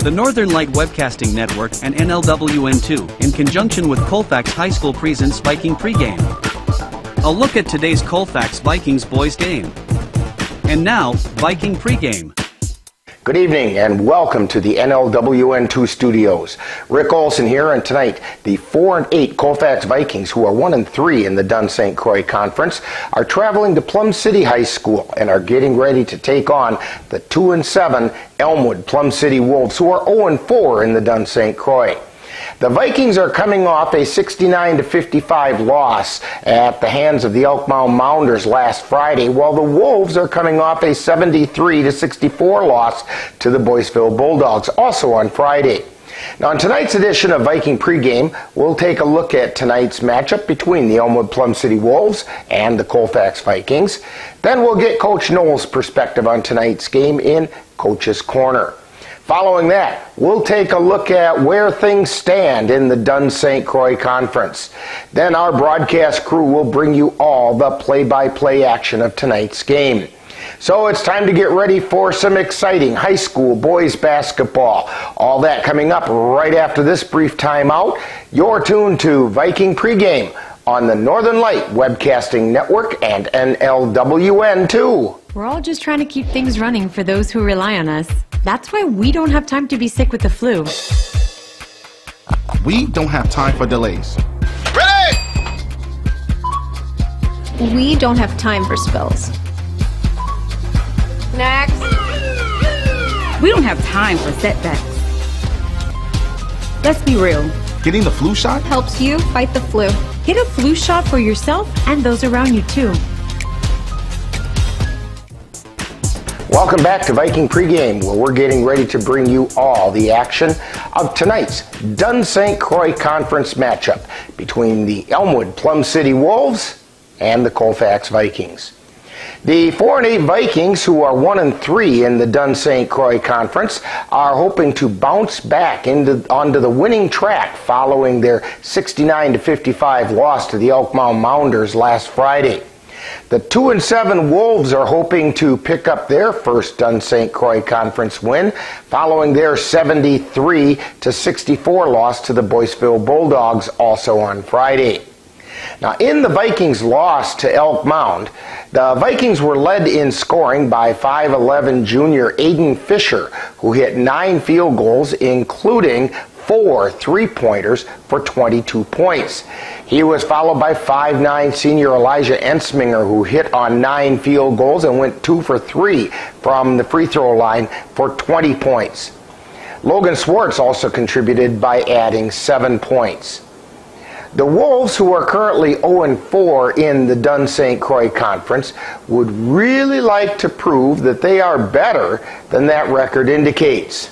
the Northern Light Webcasting Network and NLWN2, in conjunction with Colfax High School, presents Viking pregame. A look at today's Colfax Vikings boys game. And now, Viking pregame. Good evening and welcome to the NLWN2 studios. Rick Olson here, and tonight the 4-8 Colfax Vikings, who are 1-3 in the Dunn St. Croix Conference, are traveling to Plum City High School and are getting ready to take on the 2-7 Elmwood Plum City Wolves, who are 0-4 in the Dunn St. Croix. The Vikings are coming off a 69-55 loss at the hands of the Elkmound Mounders last Friday, while the Wolves are coming off a 73-64 loss to the Boyceville Bulldogs, also on Friday. Now, in tonight's edition of Viking Pregame, we'll take a look at tonight's matchup between the Elmwood Plum City Wolves and the Colfax Vikings. Then we'll get Coach Noel's perspective on tonight's game in Coach's Corner. Following that, we'll take a look at where things stand in the Dunn St. Croix Conference. Then our broadcast crew will bring you all the play-by-play action of tonight's game. So it's time to get ready for some exciting high school boys basketball. All that coming up right after this brief timeout. You're tuned to Viking Pregame on the Northern Light Webcasting Network and NLWN2. We're all just trying to keep things running for those who rely on us. That's why we don't have time to be sick with the flu. We don't have time for delays. Ready! We don't have time for spills. Next. We don't have time for setbacks. Let's be real. Getting the flu shot helps you fight the flu. Get a flu shot for yourself and those around you too. Welcome back to Viking Pregame, where we're getting ready to bring you all the action of tonight's Dunn St. Croix Conference matchup between the Elmwood Plum City Wolves and the Colfax Vikings. The 4-8 Vikings, who are 1-3 in the Dunn St. Croix Conference, are hoping to bounce back onto the winning track following their 69-55 loss to the Elkmound Mounders last Friday. The 2-7 Wolves are hoping to pick up their first Dunn St. Croix Conference win following their 73-64 loss to the Boyceville Bulldogs, also on Friday. Now, in the Vikings' loss to Elkmound, the Vikings were led in scoring by 5'11 junior Aiden Fisher, who hit 9 field goals, including 4 three-pointers for 22 points. He was followed by 5'9 senior Elijah Ensminger, who hit on 9 field goals and went 2 for 3 from the free throw line for 20 points. Logan Swartz also contributed by adding 7 points. The Wolves, who are currently 0-4 in the Dunn St. Croix Conference, would really like to prove that they are better than that record indicates.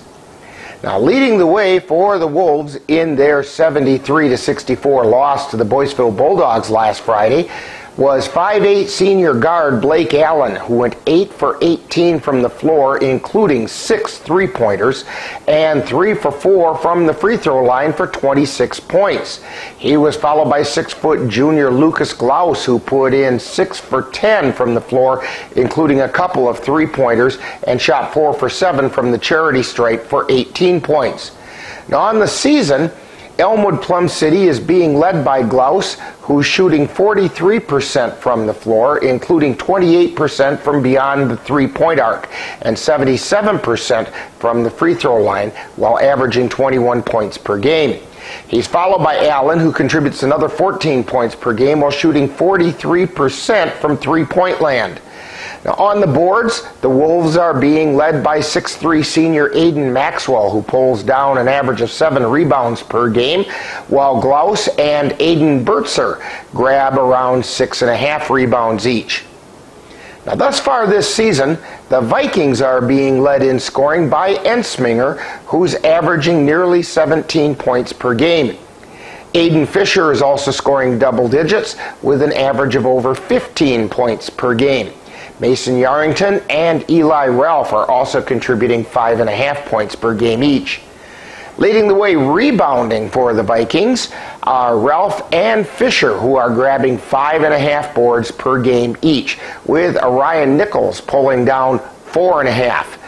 Now, leading the way for the Wolves in their 73-64 loss to the Boyceville Bulldogs last Friday was 5'8 senior guard Blake Allen, who went 8 for 18 from the floor, including 6 three-pointers and 3 for 4 from the free throw line for 26 points. He was followed by 6-foot junior Lucas Glaus, who put in 6 for 10 from the floor, including a couple of three-pointers, and shot 4 for 7 from the charity stripe for 18 points. Now, on the season, Elmwood Plum City is being led by Glaus, who's shooting 43% from the floor, including 28% from beyond the three-point arc and 77% from the free throw line, while averaging 21 points per game. He's followed by Allen, who contributes another 14 points per game while shooting 43% from three-point land. Now, on the boards, the Wolves are being led by 6'3 senior Aiden Maxwell, who pulls down an average of 7 rebounds per game, while Glaus and Aiden Bertzer grab around 6.5 rebounds each. Now, thus far this season, the Vikings are being led in scoring by Ensminger, who's averaging nearly 17 points per game. Aiden Fisher is also scoring double digits with an average of over 15 points per game. Mason Yarrington and Eli Ralph are also contributing 5.5 points per game each. Leading the way rebounding for the Vikings are Ralph and Fisher, who are grabbing 5.5 boards per game each, with Orion Nichols pulling down 4.5.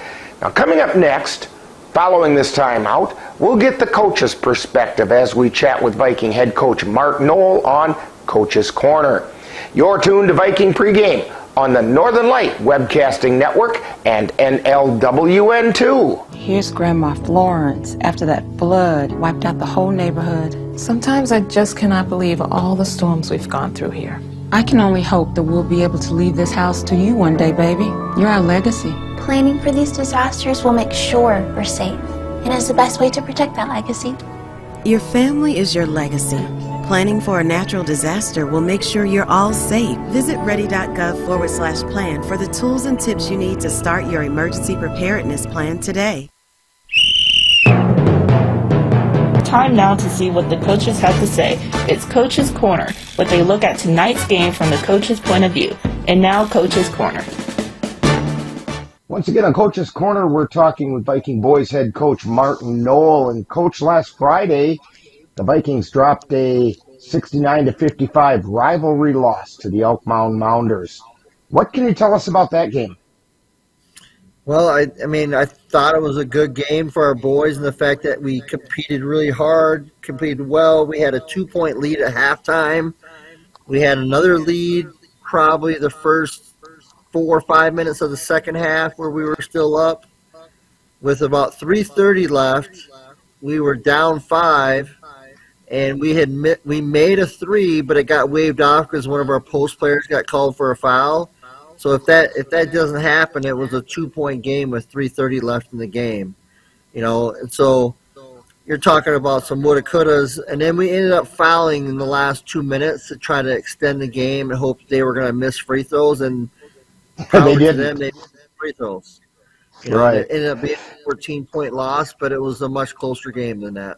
Now, coming up next, Following this timeout, we'll get the coach's perspective as we chat with Viking head coach Mark Knoll on Coach's Corner. You're tuned to Viking Pregame on the Northern Light Webcasting Network and NLWN2. Here's Grandma Florence after that flood wiped out the whole neighborhood. Sometimes I just cannot believe all the storms we've gone through here. I can only hope that we'll be able to leave this house to you one day, baby. You're our legacy. Planning for these disasters will make sure we're safe, and is the best way to protect that legacy. Your family is your legacy. Planning for a natural disaster will make sure you're all safe. Visit ready.gov/plan for the tools and tips you need to start your emergency preparedness plan today. Time now to see what the coaches have to say. It's Coach's Corner, where they look at tonight's game from the coach's point of view. And now, Coach's Corner. Once again on Coach's Corner, we're talking with Viking boys head coach Martin Knoll. And Coach, last Friday, the Vikings dropped a 69-55 rivalry loss to the Elk Mound Mounders. What can you tell us about that game? Well, I thought it was a good game for our boys, and the fact that we competed really hard, competed well. We had a 2-point lead at halftime. We had another lead probably the first 4 or 5 minutes of the second half where we were still up. With about 3:30 left, we were down 5. And we made a 3, but it got waved off because one of our post players got called for a foul. So if that doesn't happen, it was a 2-point game with 3:30 left in the game, And so you're talking about some woulda couldas, and then we ended up fouling in the last 2 minutes to try to extend the game and hope they were going to miss free throws, and they didn't. They missed free throws. Right. It ended up being a 14-point loss, but it was a much closer game than that.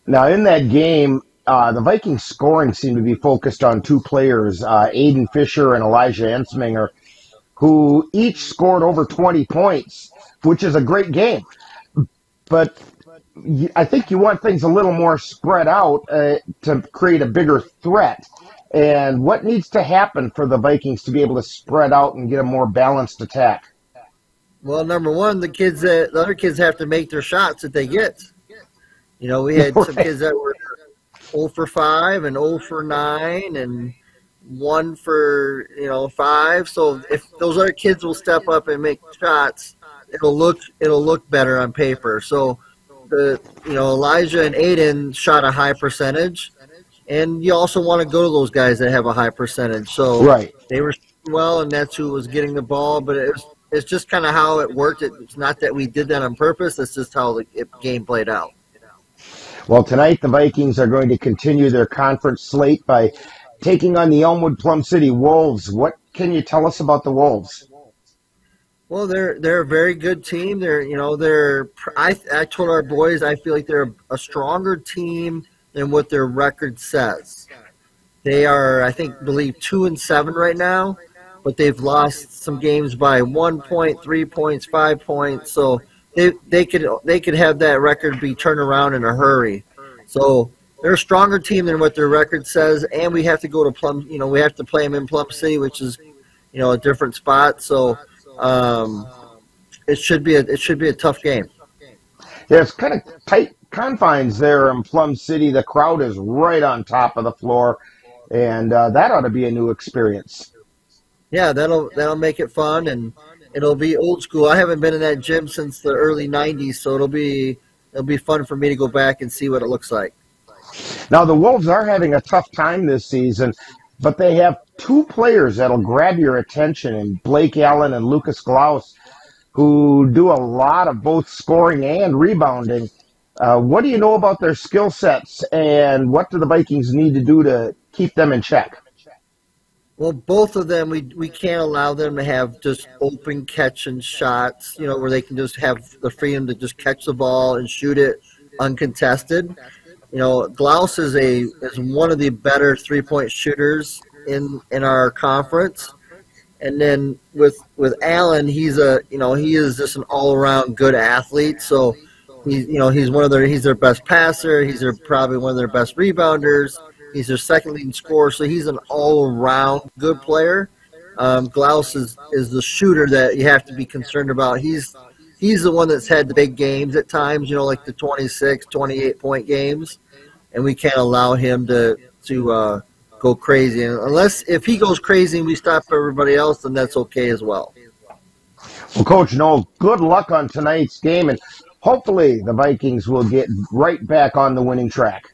Now, in that game, the Vikings scoring seemed to be focused on 2 players, Aiden Fisher and Elijah Ensminger, who each scored over 20 points, which is a great game. But I think you want things a little more spread out to create a bigger threat. And what needs to happen for the Vikings to be able to spread out and get a more balanced attack? Well, number one, the other kids have to make their shots that they get. We had some kids that were 0 for 5 and 0 for 9 and 1 for 5. So if those other kids will step up and make shots, it'll look better on paper. So Elijah and Aiden shot a high percentage, and you also want to go to those guys that have a high percentage. So right. They were shooting well, and that's who was getting the ball. But it's just kind of how it worked. It's not that we did that on purpose. It's just how the game played out. Well, tonight the Vikings are going to continue their conference slate by taking on the Elmwood Plum City Wolves. What can you tell us about the Wolves? Well, they're a very good team. I told our boys I feel like they're a stronger team than what their record says. They are, I believe 2-7 right now, but they've lost some games by 1 point, 3 points, 5 points. So they could have that record be turned around in a hurry. So they're a stronger team than what their record says, and we have to go to Plum. We have to play them in Plum City, which is a different spot. So it should be a tough game. Yeah, it's kind of tight confines there in Plum City. The crowd is right on top of the floor, and that ought to be a new experience. Yeah, that'll make it fun, and it'll be old school. I haven't been in that gym since the early '90s, so it'll be fun for me to go back and see what it looks like. Now, the Wolves are having a tough time this season, but they have 2 players that'll grab your attention, in Blake Allen and Lucas Glaus, who do a lot of both scoring and rebounding. What do you know about their skill sets, and what do the Vikings need to do to keep them in check? Well, both of them, we can't allow them to have just open catch and shots, where they can just have the freedom to just catch the ball and shoot it uncontested. Glaus is one of the better 3-point shooters in our conference. And then with Allen, he is just an all-around good athlete. So he's their best passer. He's probably one of their best rebounders. He's their second leading scorer, so he's an all-around good player. Glaus is the shooter that you have to be concerned about. He's he's the one that's had the big games at times, like the 26, 28-point games, and we can't allow him to go crazy. And if he goes crazy and we stop everybody else, then that's okay as well. Well, Coach Noel, good luck on tonight's game, and hopefully the Vikings will get right back on the winning track.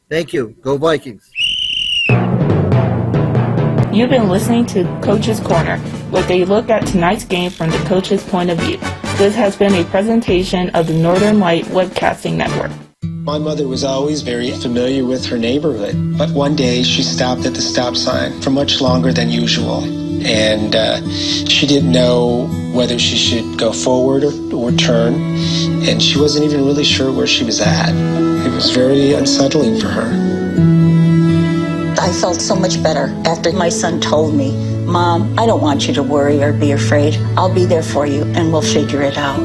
Thank you. Go Vikings. You've been listening to Coach's Corner, with a look at tonight's game from the coach's point of view. This has been a presentation of the Northern Light Webcasting Network. My mother was always very familiar with her neighborhood, but one day she stopped at the stop sign for much longer than usual. And she didn't know whether she should go forward or turn, and she wasn't even really sure where she was at. It was very unsettling for her. I felt so much better after my son told me, "Mom, I don't want you to worry or be afraid. I'll be there for you, and we'll figure it out."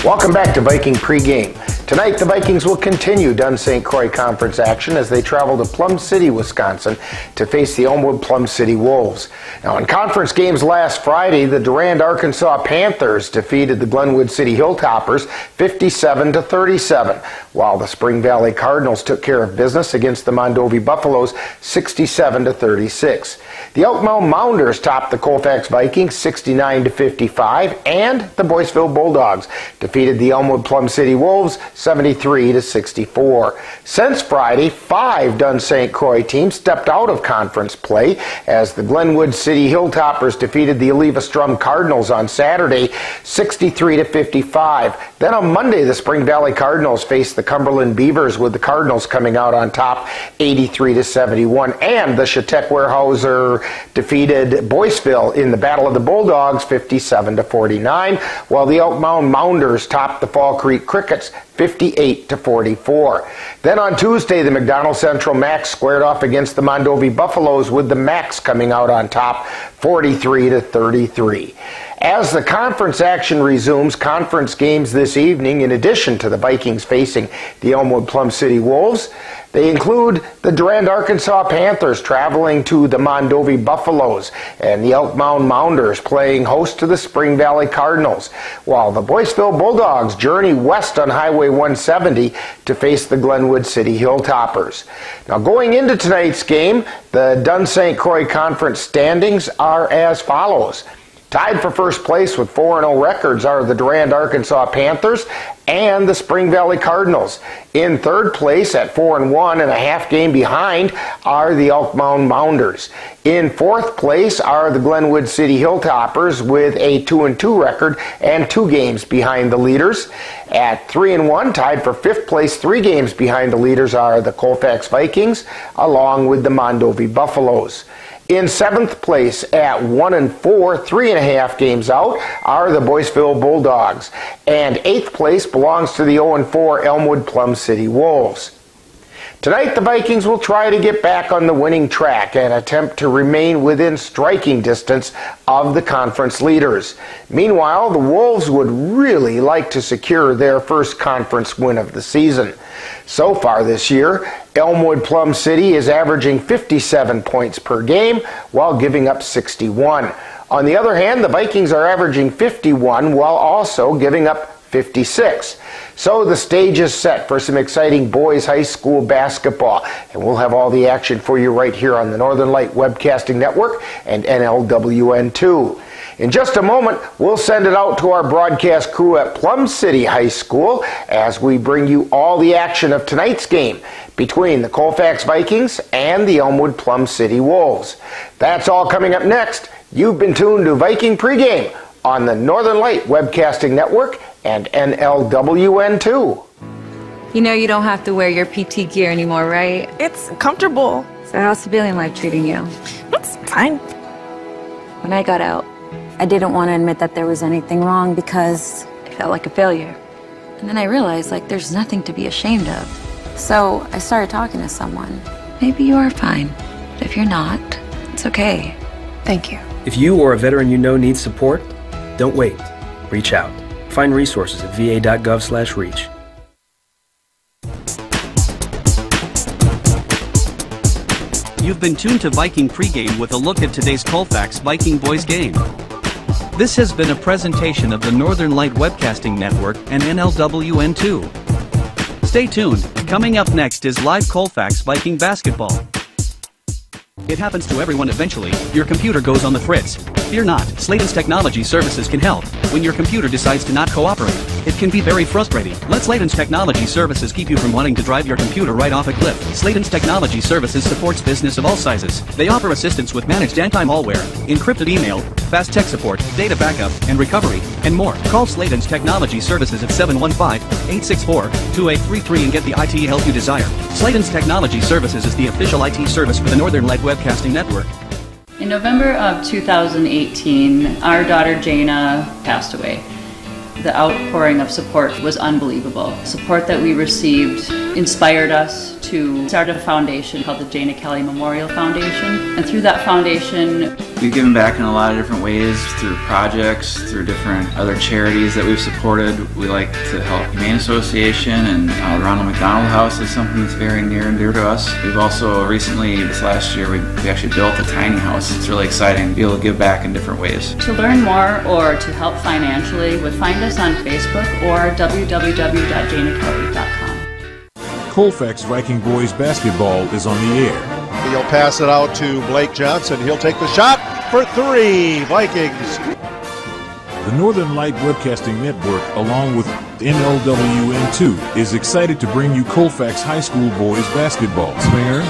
Welcome back to Viking Pregame. Tonight, the Vikings will continue Dunn St. Croix Conference action as they travel to Plum City, Wisconsin to face the Elmwood Plum City Wolves. Now, in conference games last Friday, the Durand, Arkansas Panthers defeated the Glenwood City Hilltoppers 57-37, while the Spring Valley Cardinals took care of business against the Mondovi Buffaloes 67-36. The Elk Mound Mounders topped the Colfax Vikings 69-55, and the Boyceville Bulldogs defeated the Elmwood Plum City Wolves 73-64. Since Friday, 5 Dunn St. Croix teams stepped out of conference play as the Glenwood City Hilltoppers defeated the Oliva Strum Cardinals on Saturday 63-55. Then on Monday, the Spring Valley Cardinals faced the Cumberland Beavers, with the Cardinals coming out on top 83-71, and the Chautauqua Weyerhaeuser defeated Boyceville in the Battle of the Bulldogs 57-49, while the Elk Mound Mounders topped the Fall Creek Crickets 58-44. Then on Tuesday, the McDonald Central Macs squared off against the Mondovi Buffaloes, with the Macs coming out on top 43-33. As the conference action resumes, conference games this evening, in addition to the Vikings facing the Elmwood Plum City Wolves, they include the Durand, Arkansas Panthers traveling to the Mondovi Buffaloes, and the Elk Mound Mounders playing host to the Spring Valley Cardinals, while the Boyceville Bulldogs journey west on Highway 170 to face the Glenwood City Hilltoppers. Now, going into tonight's game, the Dunn St. Croix Conference standings are as follows. Tied for first place with 4-0 records are the Durand, Arkansas Panthers and the Spring Valley Cardinals. In third place at 4-1 and a half game behind are the Elk Mound Mounders. In fourth place are the Glenwood City Hilltoppers with a 2-2 record and 2 games behind the leaders. At 3-1, tied for fifth place, 3 games behind the leaders are the Colfax Vikings along with the Mondovi Buffaloes. In seventh place at 1-4, 3.5 games out, are the Boyceville Bulldogs. And eighth place belongs to the 0-4 Elmwood Plum City Wolves. Tonight, the Vikings will try to get back on the winning track and attempt to remain within striking distance of the conference leaders. Meanwhile, the Wolves would really like to secure their first conference win of the season. So far this year, Elmwood Plum City is averaging 57 points per game while giving up 61. On the other hand, the Vikings are averaging 51 while also giving up 56. So the stage is set for some exciting boys high school basketball, and we'll have all the action for you right here on the Northern Light Webcasting Network and NLWN2. In just a moment, we'll send it out to our broadcast crew at Plum City High School as we bring you all the action of tonight's game between the Colfax Vikings and the Elmwood Plum City Wolves. That's all coming up next. You've been tuned to Viking Pregame on the Northern Light Webcasting Network and NLWN2. You know you don't have to wear your PT gear anymore, right? It's comfortable. So how's civilian life treating you? It's fine. When I got out, I didn't want to admit that there was anything wrong because I felt like a failure. And then I realized, there's nothing to be ashamed of. So I started talking to someone. Maybe you are fine. But if you're not, it's okay. Thank you. If you or a veteran you know needs support, don't wait. Reach out. Find resources at va.gov/reach. You've been tuned to Viking Pregame with a look at today's Colfax Viking Boys game. This has been a presentation of the Northern Light Webcasting Network and NLWN 2. Stay tuned, coming up next is live Colfax Viking basketball. It happens to everyone eventually. Your computer goes on the fritz. Fear not, Sladen's Technology Services can help. When your computer decides to not cooperate, it can be very frustrating. Let Sladen's Technology Services keep you from wanting to drive your computer right off a cliff. Sladen's Technology Services supports business of all sizes. They offer assistance with managed anti-malware, encrypted email, fast tech support, data backup, and recovery, and more. Call Sladen's Technology Services at 715-864-2833 and get the IT help you desire. Sladen's Technology Services is the official IT service for the Northern Light Webcasting Network. In November of 2018, our daughter Jana passed away. The outpouring of support was unbelievable. Support that we received inspired us to start a foundation called the Jana Kelly Memorial Foundation. And through that foundation, we've given back in a lot of different ways, through projects, through different other charities that we've supported. We like to help Humane Association, and Ronald McDonald House is something that's very near and dear to us. We've also recently, this last year, we actually built a tiny house. It's really exciting to be able to give back in different ways. To learn more or to help financially, find us on Facebook or www.janakelly.com. Colfax Viking Boys Basketball is on the air. He'll pass it out to Blake Johnson. He'll take the shot for three. Vikings. The Northern Light Webcasting Network, along with NLWN 2, is excited to bring you Colfax High School Boys Basketball. Swinger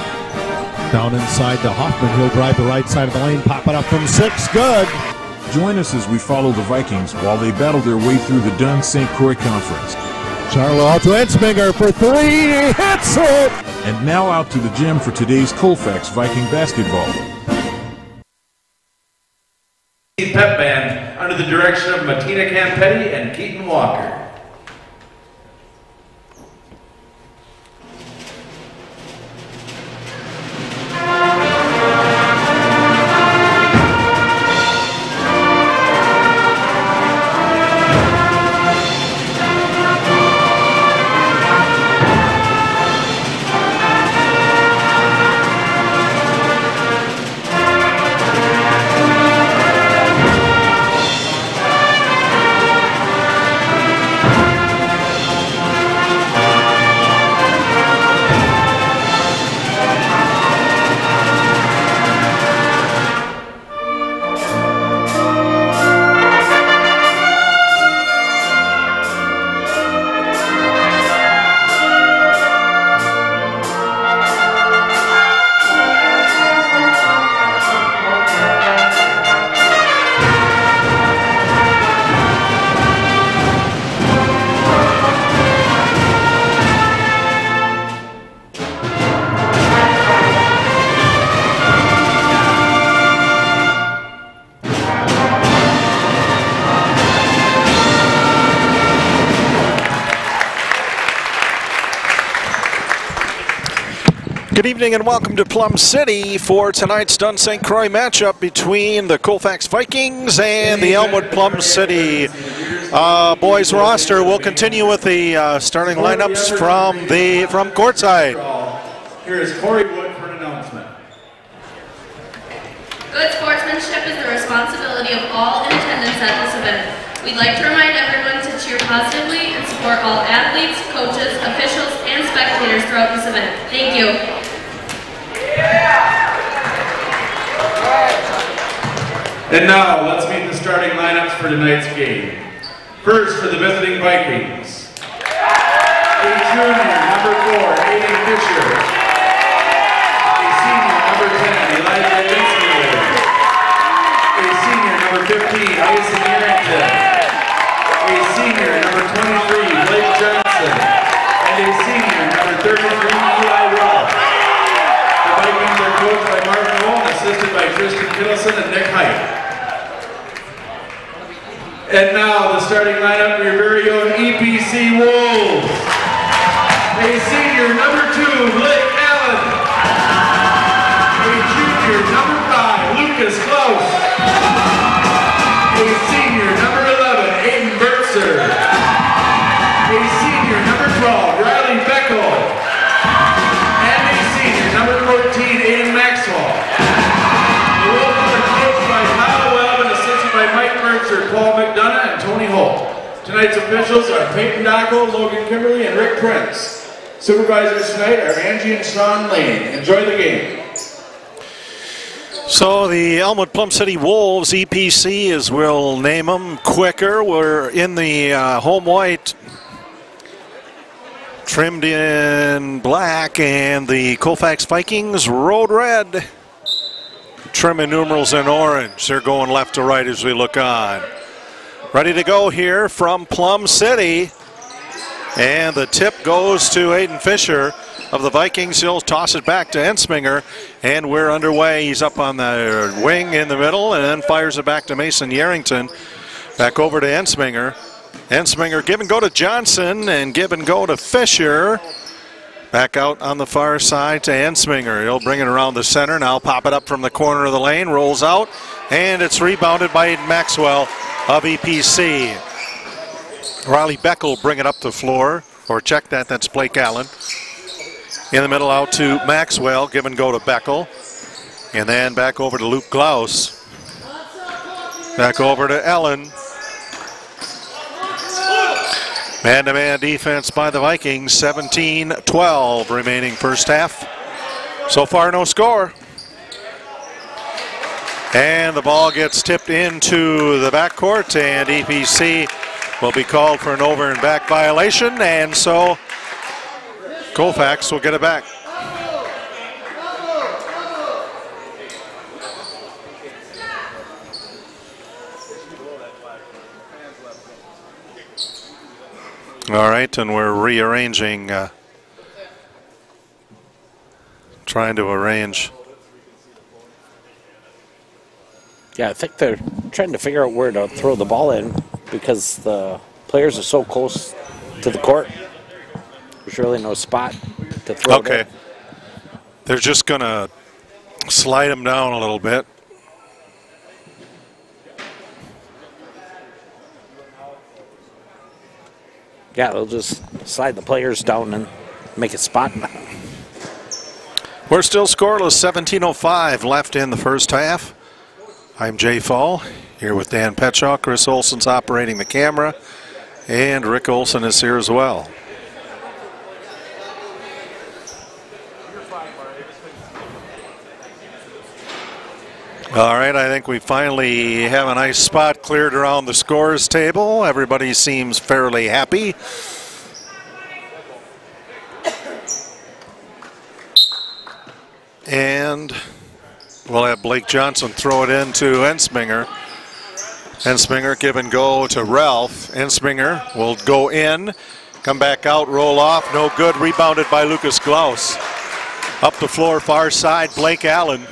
down inside to Hoffman. He'll drive the right side of the lane, pop it up from 6. Good. Join us as we follow the Vikings while they battle their way through the Dunn St. Croix Conference. Charlo out to Ensminger for 3. He hits it! And now out to the gym for today's Colfax Viking basketball. Pep Band under the direction of Martina Campetti and Keaton Walker. Good evening and welcome to Plum City for tonight's Dunn St. Croix matchup between the Colfax Vikings and the Elmwood Plum City boys roster. We'll continue with the starting lineups from courtside. Here is Corey Wood for an announcement. Good sportsmanship is the responsibility of all in attendance at this event. We'd like to remind everyone to cheer positively and support all athletes, coaches, officials, and spectators throughout this event. Thank you. And now, let's meet the starting lineups for tonight's game. First, for the visiting Vikings. A junior, number 4, Aiden Fisher. A senior, number 10, Elijah Winston. A senior, number 15, Mason Arrington. A senior, number 23, Blake Johnson. And a senior, number 33, Eli Roth. The Vikings are coached by Marvin Owen, assisted by Tristan Kittleson and Nick Height. And now the starting lineup for your very own EPC Wolves. A senior, number 2, Blake Allen. A junior, number 5, Lucas Klaus. A senior, number 11, Aiden Bertzer. A senior, number 12, Riley Beckel. And a senior, number 14, Aiden Maxwell. Tonight's officials are Peyton Dackel, Logan Kimberly, and Rick Prince. Supervisors tonight are Angie and Sean Lane. Enjoy the game. So the Elmwood Plum City Wolves, EPC as we'll name them, quicker. We're in the home white, trimmed in black, and the Colfax Vikings road red, trimming numerals in orange. They're going left to right as we look on. Ready to go here from Plum City, and the tip goes to Aiden Fisher of the Vikings. He'll toss it back to Ensminger, and we're underway. He's up on the wing in the middle, and then fires it back to Mason Yarrington. Back over to Ensminger. Ensminger give and go to Johnson, and give and go to Fisher. Back out on the far side to Ensminger. He'll bring it around the center. Now pop it up from the corner of the lane. Rolls out, and it's rebounded by Aiden Maxwell of EPC. Riley Beck will bring it up the floor, or check that. That's Blake Allen. In the middle out to Maxwell, give and go to Beckel. And then back over to Luke Glaus. Back over to Ellen. Man-to-man defense by the Vikings, 17-12 remaining first half. So far no score. And the ball gets tipped into the backcourt, and EPC will be called for an over and back violation, and so Colfax will get it back. All right, and we're rearranging, trying to arrange. Yeah, I think they're trying to figure out where to throw the ball in because the players are so close to the court. There's really no spot to throw it in. They're just going to slide them down a little bit. Yeah, they'll just slide the players down and make a spot. We're still scoreless, 17:05 left in the first half. I'm Jay Fall, here with Dan Petshaw. Chris Olson's operating the camera, and Rick Olson is here as well. All right, I think we finally have a nice spot cleared around the scores table. Everybody seems fairly happy. And we'll have Blake Johnson throw it into Ensminger. Ensminger give and go to Ralph. Ensminger will go in, come back out, roll off, no good. Rebounded by Lucas Glaus. Up the floor, far side, Blake Allen.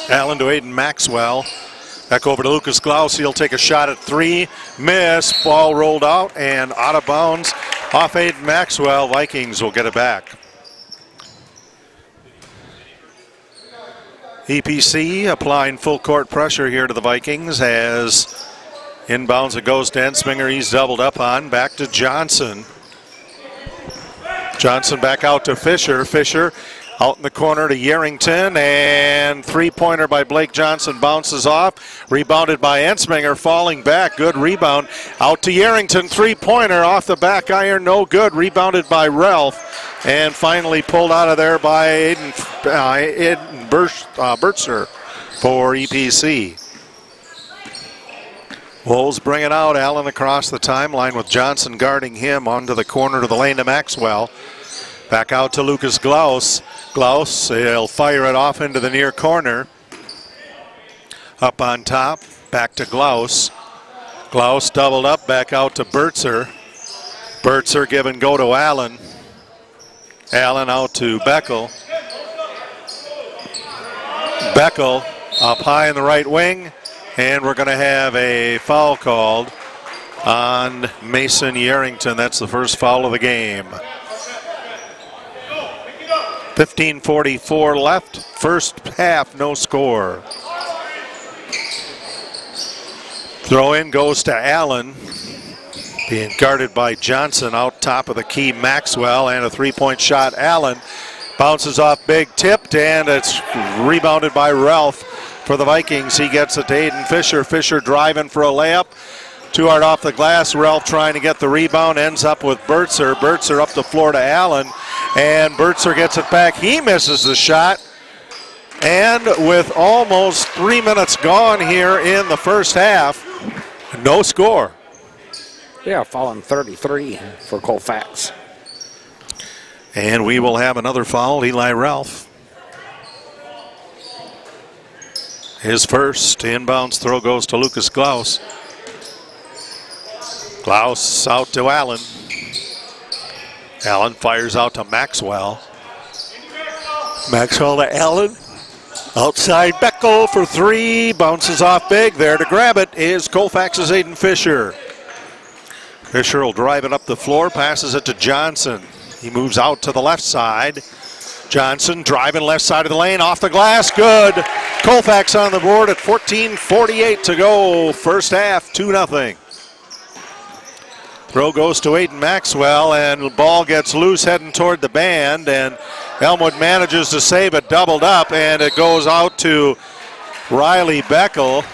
Allen to Aiden Maxwell. Back over to Lucas Glaus. He'll take a shot at three. Miss. Ball rolled out and out of bounds off Aiden Maxwell. Vikings will get it back. EPC applying full court pressure here to the Vikings as inbounds it goes to Ensminger. He's doubled up on. Back to Johnson. Johnson back out to Fisher. Fisher out in the corner to Yarrington, and three-pointer by Blake Johnson bounces off. Rebounded by Ensminger, falling back. Good rebound. Out to Yarrington, three-pointer off the back iron, no good. Rebounded by Ralph, and finally pulled out of there by Aiden Bertzer for EPC. Wolves bring it out. Allen across the timeline with Johnson guarding him onto the corner to the lane to Maxwell. Back out to Lucas Glaus. Glaus, he'll fire it off into the near corner. Up on top, back to Glaus. Glaus doubled up, back out to Bertzer. Bertzer give and go to Allen. Allen out to Beckel. Beckel up high in the right wing, and we're going to have a foul called on Mason Yarrington. That's the first foul of the game. 15:44 left, first half, no score. Throw in goes to Allen, being guarded by Johnson out top of the key Maxwell, and a three-point shot. Allen bounces off big, tipped, and it's rebounded by Ralph for the Vikings. He gets it to Aiden Fisher. Fisher driving for a layup. Too hard off the glass. Ralph trying to get the rebound, ends up with Burtzer. Burtzer up the floor to Allen, and Burtzer gets it back. He misses the shot. And with almost 3 minutes gone here in the first half, no score. Yeah, falling 33 for Colfax. And we will have another foul, Eli Ralph. His first inbounds throw goes to Lucas Klaus. Klaus out to Allen. Allen fires out to Maxwell. Maxwell to Allen. Outside Beckel for three. Bounces off big. There to grab it is Colfax's Aiden Fisher. Fisher will drive it up the floor. Passes it to Johnson. He moves out to the left side. Johnson driving left side of the lane. Off the glass. Good. Colfax on the board at 14:48 to go. First half, 2-0. Throw goes to Aiden Maxwell, and the ball gets loose heading toward the band, and Elmwood manages to save it, doubled up, and it goes out to Riley Beckel.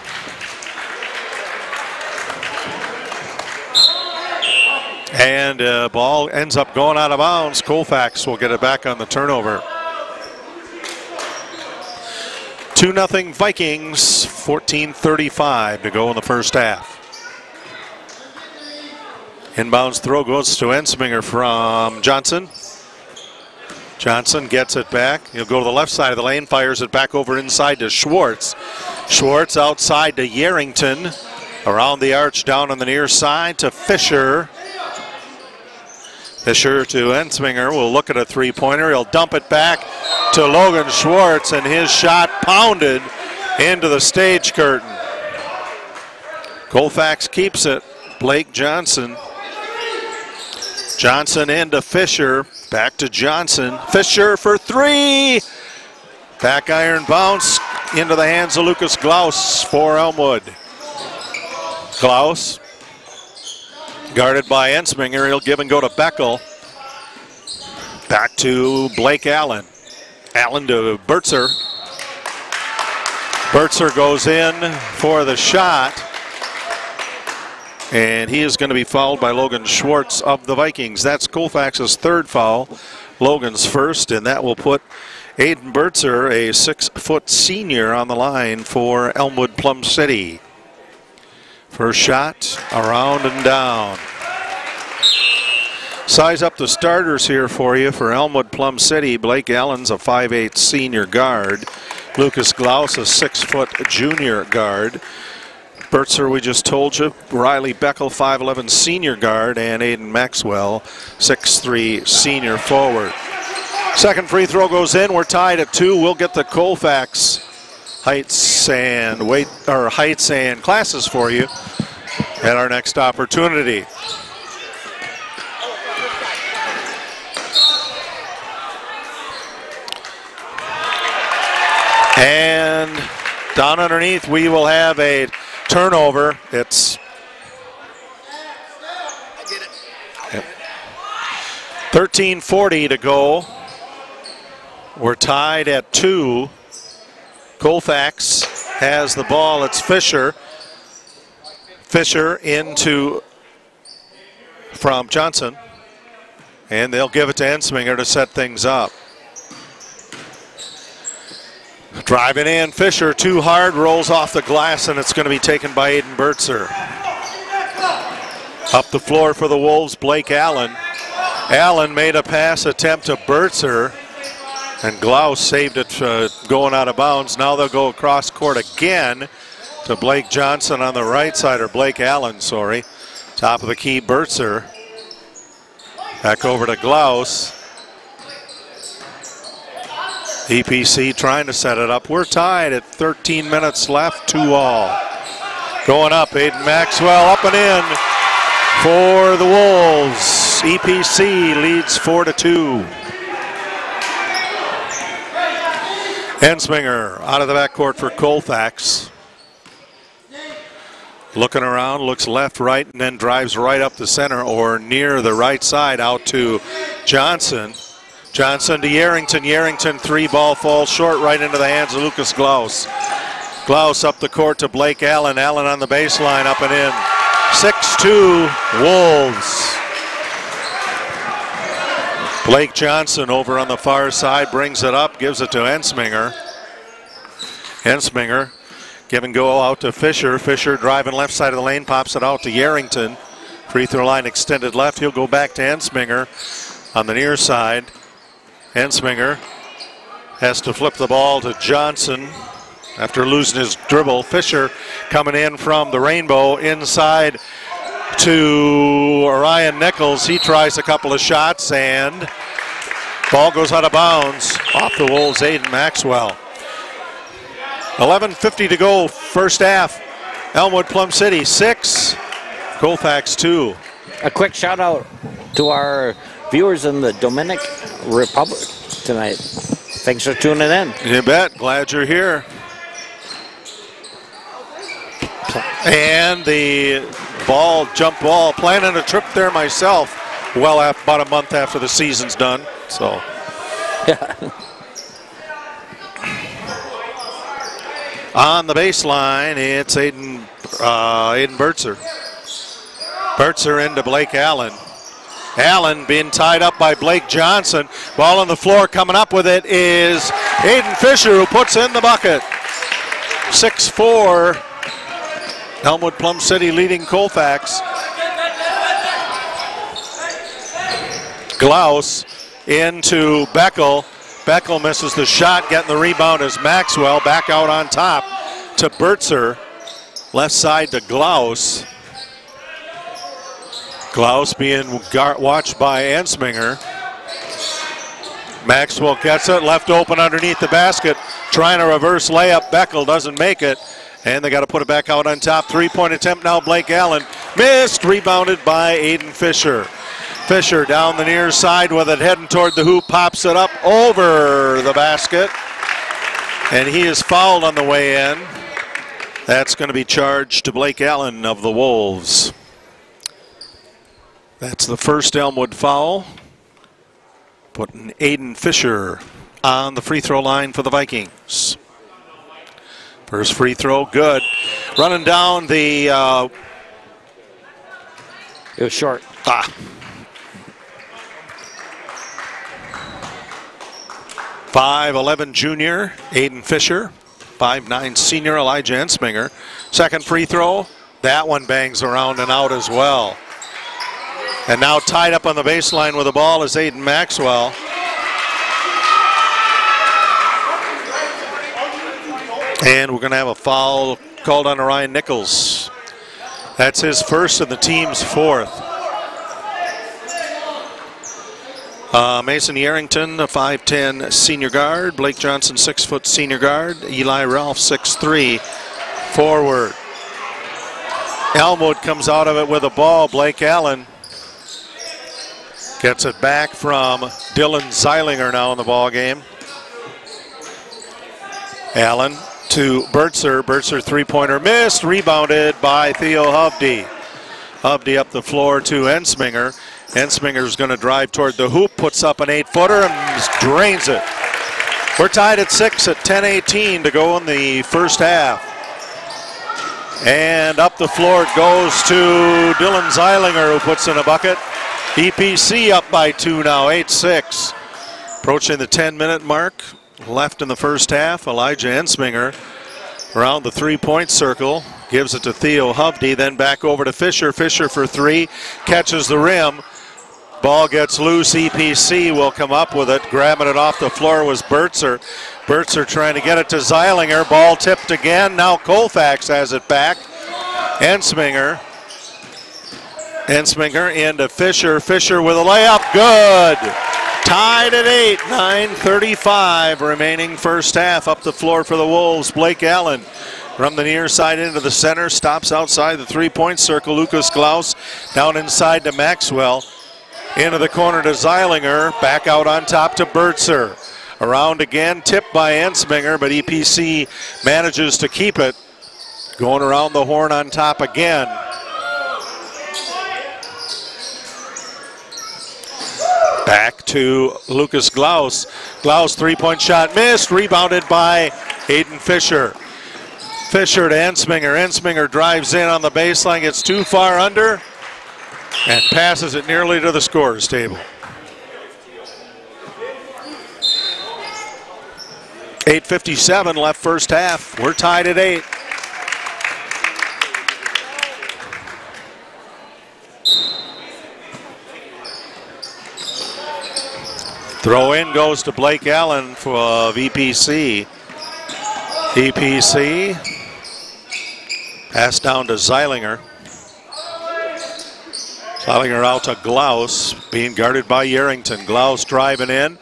And ball ends up going out of bounds. Colfax will get it back on the turnover. 2-0 Vikings, 14:35 to go in the first half. Inbounds throw goes to Ensminger from Johnson. Johnson gets it back. He'll go to the left side of the lane, fires it back over inside to Schwartz. Schwartz outside to Yarrington. Around the arch down on the near side to Fisher. Fisher to Ensminger. Will look at a three-pointer. He'll dump it back to Logan Schwartz, and his shot pounded into the stage curtain. Colfax keeps it. Blake Johnson. Johnson into Fisher. Back to Johnson. Fisher for three. Back iron bounce into the hands of Lucas Klaus for Elmwood. Klaus guarded by Ensminger. He'll give and go to Beckel. Back to Blake Allen. Allen to Burtzer. Burtzer goes in for the shot. And he is going to be fouled by Logan Schwartz of the Vikings. That's Colfax's third foul, Logan's first, and that will put Aiden Burtzer, a 6-foot senior, on the line for Elmwood Plum City. First shot, around and down. Size up the starters here for you for Elmwood Plum City. Blake Allen's a 5'8" senior guard. Lucas Klaus, a 6-foot junior guard. Burtzer, we just told you. Riley Beckel, 5'11" senior guard, and Aiden Maxwell, 6'3" senior forward. Second free throw goes in. We're tied at 2. We'll get the Colfax heights and classes for you at our next opportunity. And down underneath, we will have a turnover. It's 13:40 to go. We're tied at 2. Colfax has the ball. It's Fisher. Fisher into from Johnson. And they'll give it to Ensminger to set things up. Driving in, Fisher too hard, rolls off the glass, and it's going to be taken by Aiden Burtzer. Up the floor for the Wolves, Blake Allen. Allen made a pass attempt to Burtzer, and Klaus saved it going out of bounds. Now they'll go across court again to Blake Johnson on the right side, or Blake Allen, sorry. Top of the key, Burtzer. Back over to Klaus. EPC trying to set it up. We're tied at 13 minutes left, 2-all. Going up, Aiden Maxwell up and in for the Wolves. EPC leads 4-2. Ensminger out of the backcourt for Colfax. Looking around, looks left, right, and then drives right up the center or near the right side out to Johnson. Johnson to Yarrington. Yarrington, 3-ball falls short right into the hands of Lucas 'Klaus. 'Klaus up the court to Blake Allen. Allen on the baseline, up and in. 6-2 Wolves. Blake Johnson over on the far side brings it up, gives it to Ensminger. Ensminger give and go out to Fisher. Fisher driving left side of the lane, pops it out to Yarrington. Free throw line extended left. He'll go back to Ensminger on the near side. Ensminger has to flip the ball to Johnson after losing his dribble. Fisher coming in from the rainbow inside to Orion Nichols. He tries a couple of shots and ball goes out of bounds off the Wolves' Aiden Maxwell. 11:50 to go, first half. Elmwood Plum City 6, Colfax 2. A quick shout out to our viewers in the Dominican Republic tonight. Thanks for tuning in. You bet. Glad you're here. And the ball, jump ball, planning a trip there myself. Well, about a month after the season's done. So. Yeah. On the baseline, it's Aiden Bertzer. Bertzer into Blake Allen. Allen being tied up by Blake Johnson. Ball on the floor, coming up with it is Aiden Fisher, who puts in the bucket. 6-4. Elmwood Plum City leading Colfax. Glaus into Beckel. Beckel misses the shot, getting the rebound is Maxwell. Back out on top to Bertzer. Left side to Glaus. Glaus being watched by Ensminger. Maxwell gets it, left open underneath the basket. Trying a reverse layup. Beckel doesn't make it. And they got to put it back out on top. Three-point attempt now, Blake Allen. Missed, rebounded by Aiden Fisher. Fisher down the near side with it, heading toward the hoop, pops it up over the basket. And he is fouled on the way in. That's going to be charged to Blake Allen of the Wolves. That's the first Elmwood foul. Putting Aiden Fisher on the free throw line for the Vikings. First free throw, good. Running down the... it was short. 5'11" junior, Aiden Fisher. 5'9" senior, Elijah Ensminger. Second free throw, that one bangs around and out as well. And now tied up on the baseline with the ball is Aiden Maxwell. And we're going to have a foul called on Orion Nichols. That's his first and the team's fourth. Mason Yarrington, a 5'10" senior guard. Blake Johnson, 6' senior guard. Eli Ralph, 6'3" forward. Elmwood comes out of it with a ball. Blake Allen gets it back from Dylan Zeilinger now in the ball game. Allen to Bertzer. Bertzer three-pointer missed. Rebounded by Theo Hovde. Hovde up the floor to Ensminger. Ensminger's going to drive toward the hoop, puts up an 8-footer and drains it. We're tied at 6 at 10:18 to go in the first half. And up the floor it goes to Dylan Zeilinger, who puts in a bucket. EPC up by 2 now, 8-6. Approaching the 10-minute mark left in the first half. Elijah Ensminger around the three-point circle. Gives it to Theo Hovde, then back over to Fisher. Fisher for three, catches the rim. Ball gets loose, EPC will come up with it. Grabbing it off the floor was Bertzer. Bertzer trying to get it to Zeilinger. Ball tipped again, now Colfax has it back. Ensminger into Fisher. Fisher with a layup, good. Tied at 8, 9:35 remaining first half. Up the floor for the Wolves, Blake Allen. From the near side into the center, stops outside the three-point circle. Lucas Glaus down inside to Maxwell. Into the corner to Zeilinger. Back out on top to Bertzer. Around again, tipped by Ensminger, but EPC manages to keep it. Going around the horn on top again. Back to Lucas Glaus. Glaus three-point shot missed. Rebounded by Aiden Fisher. Fisher to Ensminger. Ensminger drives in on the baseline, gets too far under, and passes it nearly to the scorer's table. 8:57 left first half. We're tied at 8. Throw in goes to Blake Allen for VPC. VPC. Pass down to Zeilinger. Zeilinger out to Glaus, being guarded by Yerington. Glaus driving in.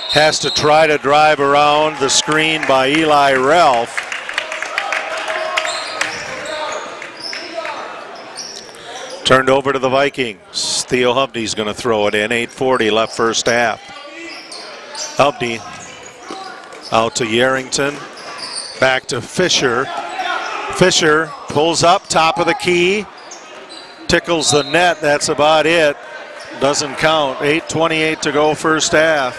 Has to try to drive around the screen by Eli Ralph. Turned over to the Vikings. Theo Hovney's going to throw it in. 8:40 left first half. Hovney out to Yerington. Back to Fisher. Fisher pulls up, top of the key. Tickles the net, that's about it. Doesn't count. 8:28 to go first half.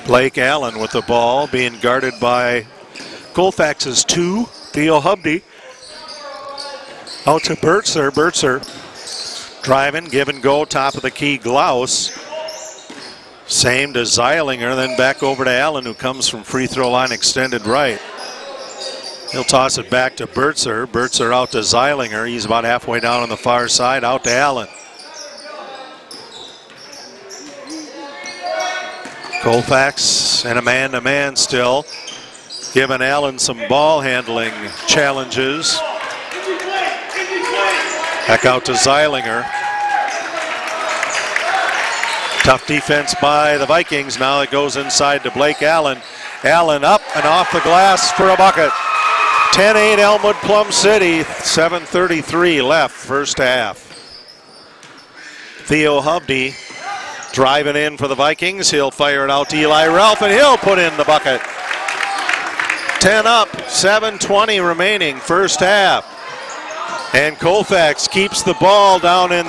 Blake Allen with the ball, being guarded by Colfax's 2, Theo Hovney. Out to Bertzer. Bertzer driving, give and go, top of the key, Glaus. Same to Zeilinger, then back over to Allen, who comes from free throw line extended right. He'll toss it back to Bertzer. Bertzer out to Zeilinger. He's about halfway down on the far side, out to Allen. Colfax and a man-to-man still, giving Allen some ball handling challenges. Back out to Zeilinger. Tough defense by the Vikings. Now it goes inside to Blake Allen. Allen up and off the glass for a bucket. 10-8 Elmwood Plum City. 7:33 left first half. Theo Hovney driving in for the Vikings. He'll fire it out to Eli Ralph, and he'll put in the bucket. 10 up, 7:20 remaining first half. And Colfax keeps the ball down in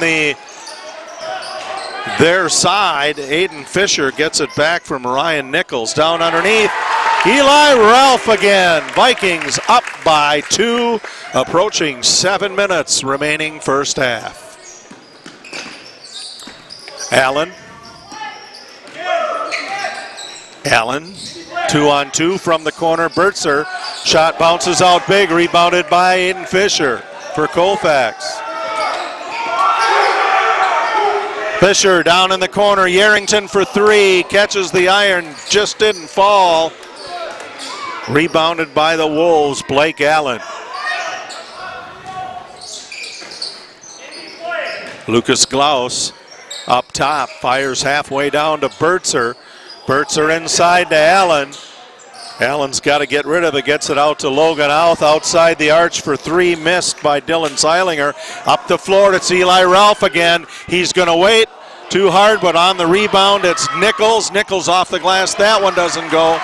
their side. Aiden Fisher gets it back from Ryan Nichols. Down underneath, Eli Ralph again. Vikings up by 2, approaching 7 minutes remaining first half. Allen. Allen, 2-on-2 from the corner. Bertzer, shot bounces out big, rebounded by Aiden Fisher for Colfax. Fisher down in the corner. Yerington for 3, catches the iron, just didn't fall. Rebounded by the Wolves, Blake Allen. Lucas Glaus up top, fires halfway down to Bertzer. Bertzer inside to Allen. Allen's got to get rid of it, gets it out to Logan Outh, outside the arch for 3, missed by Dylan Zeilinger. Up the floor, it's Eli Ralph again. He's going to wait, too hard, but on the rebound, it's Nichols. Nichols off the glass, that one doesn't go.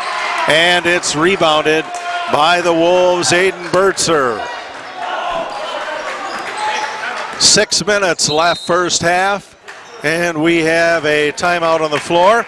And it's rebounded by the Wolves, Aiden Bertzer. 6 minutes left first half, and we have a timeout on the floor.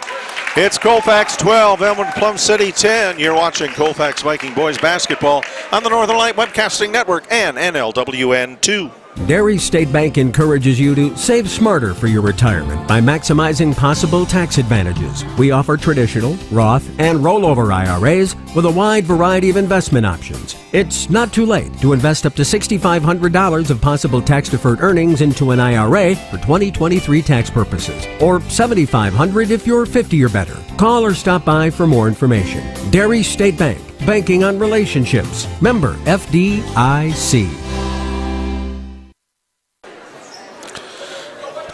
It's Colfax 12, Elmwood Plum City 10. You're watching Colfax Viking Boys Basketball on the Northern Light Webcasting Network and NLWN 2. Dairy State Bank encourages you to save smarter for your retirement by maximizing possible tax advantages. We offer traditional, Roth, and rollover IRAs with a wide variety of investment options. It's not too late to invest up to $6,500 of possible tax-deferred earnings into an IRA for 2023 tax purposes, or $7,500 if you're 50 or better. Call or stop by for more information. Dairy State Bank, banking on relationships. Member FDIC.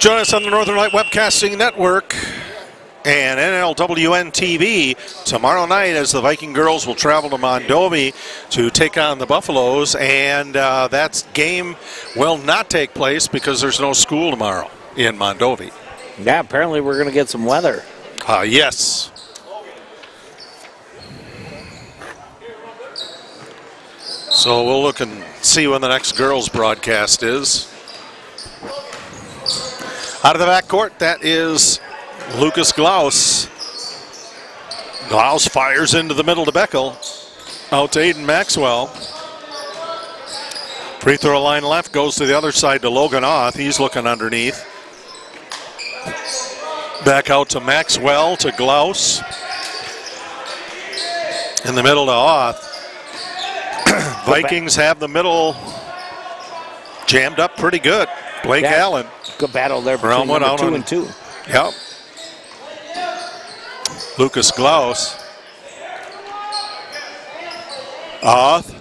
Join us on the Northern Light Webcasting Network and NLWN TV tomorrow night as the Viking girls will travel to Mondovi to take on the Buffaloes, and that game will not take place because there's no school tomorrow in Mondovi. Yeah, apparently we're going to get some weather. Yes. So we'll look and see when the next girls broadcast is. Out of the backcourt, that is Lucas Glaus. Glaus fires into the middle to Beckel. Out to Aiden Maxwell. Free throw line left, goes to the other side to Logan Oth. He's looking underneath. Back out to Maxwell, to Glaus. In the middle to Oth. Vikings have the middle jammed up pretty good. Blake Allen. Good battle there between number 2 and 2. Yep. Lucas Glaus. Oth.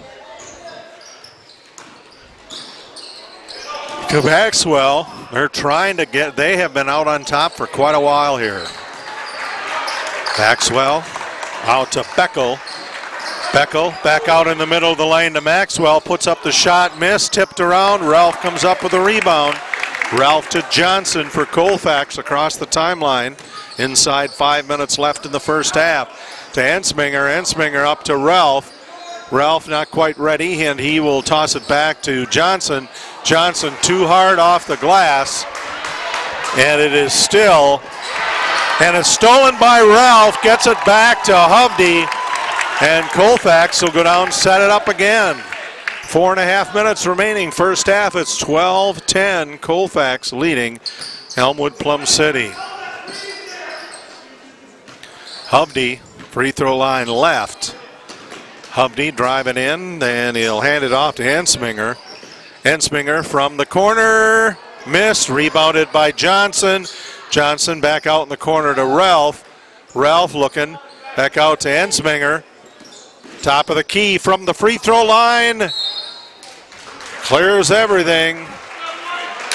To Maxwell. They're trying to get, they have been out on top for quite a while here. Maxwell out to Beckel. Beckel back out in the middle of the lane to Maxwell. Puts up the shot, missed, tipped around. Ralph comes up with a rebound. Ralph to Johnson for Colfax across the timeline. Inside 5 minutes left in the first half. To Ensminger. Ensminger up to Ralph. Ralph not quite ready, and he will toss it back to Johnson. Johnson too hard off the glass. And it is still, and it's stolen by Ralph. Gets it back to Hovde. And Colfax will go down, set it up again. 4.5 minutes remaining first half. It's 12-10. Colfax leading Elmwood Plum City. Hovde, free throw line left. Hovde driving in, and he'll hand it off to Ensminger. Ensminger from the corner, missed, rebounded by Johnson. Johnson back out in the corner to Ralph. Ralph looking, back out to Ensminger. Top of the key from the free throw line. Clears everything.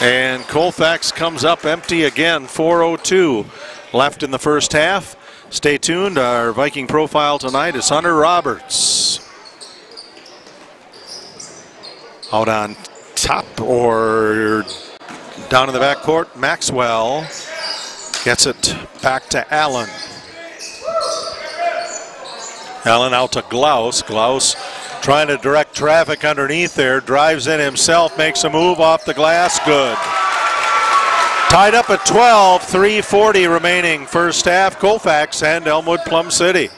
And Colfax comes up empty again, 4:02 left in the first half. Stay tuned, our Viking profile tonight is Hunter Roberts. Out on top or down in the backcourt, Maxwell gets it back to Allen. Allen out to Glaus. Glaus trying to direct traffic underneath there, drives in himself, makes a move off the glass, good. Tied up at 12, 3:40 remaining first half. Colfax and Elmwood Plum City.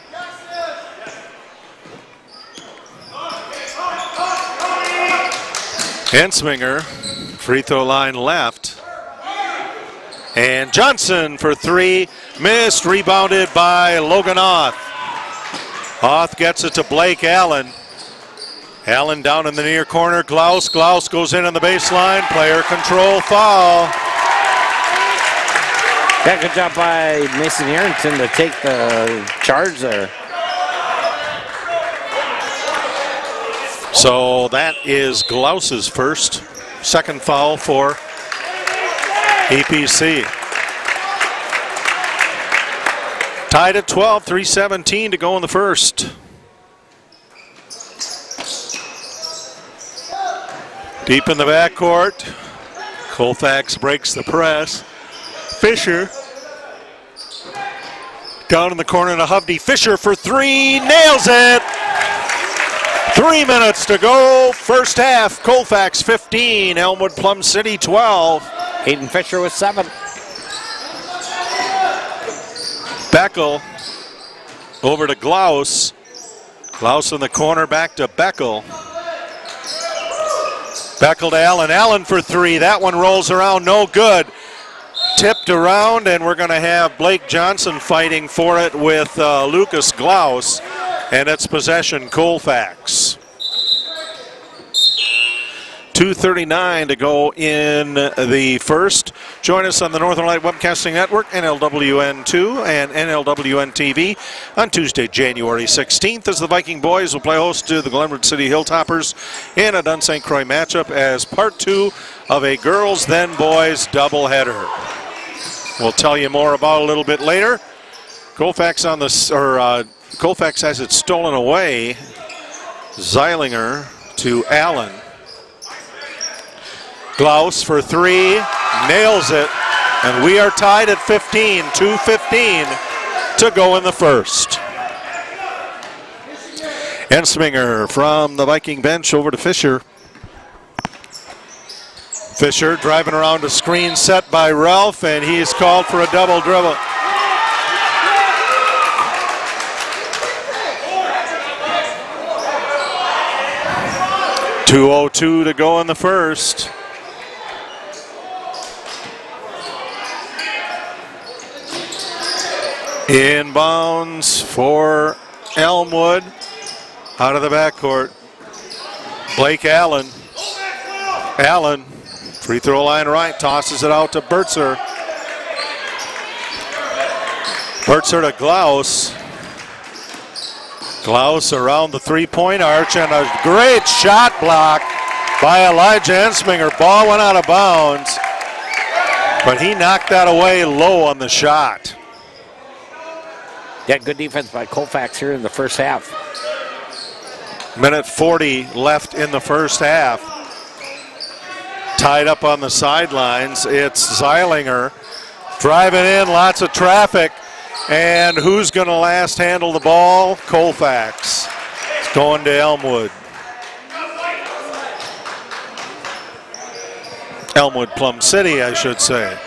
Ensminger, free throw line left. And Johnson for three, missed, rebounded by Logan Oth. Oth gets it to Blake Allen. Allen down in the near corner, Glaus. Glaus goes in on the baseline, player control foul. Yeah, good job by Mason Harrington to take the charge there. So that is Glaus's second foul for EPC. Tied at 12, 3:17 to go in the first. Deep in the backcourt, Colfax breaks the press. Fisher down in the corner to Hovde. Fisher for three, nails it. 3 minutes to go, first half. Colfax 15, Elmwood Plum City 12. Hayden Fisher with 7. Beckel over to Glaus. Glaus in the corner, back to Beckel. Beckel to Allen. Allen for three. That one rolls around, no good. Tipped around, and we're going to have Blake Johnson fighting for it with Lucas Glaus, and it's possession Colfax. 2:39 to go in the first. Join us on the Northern Light Webcasting Network, NLWN2 and NLWN TV on Tuesday, January 16th, as the Viking boys will play host to the Glenwood City Hilltoppers in a Dun St. Croix matchup as part 2 of a girls then boys doubleheader. We'll tell you more about a little bit later. Colfax on the Colfax has it stolen away. Zeilinger to Allen. Glaus for three, nails it, and we are tied at 15, 2:15 to go in the first. Ensminger from the Viking bench over to Fisher. Fisher driving around a screen set by Ralph, and he's called for a double dribble. 2:02 to go in the first. Inbounds for Elmwood. Out of the backcourt. Blake Allen. Allen, free throw line right, tosses it out to Bertzer. Bertzer to Glaus. Glaus around the three-point arch, and a great shot block by Elijah Ensminger. Ball went out of bounds, but he knocked that away low on the shot. Yeah, good defense by Colfax here in the first half. Minute 40 left in the first half. Tied up on the sidelines, it's Zeilinger driving in, lots of traffic. And who's going to last handle the ball? Colfax. It's going to Elmwood. Elmwood Plum City, I should say.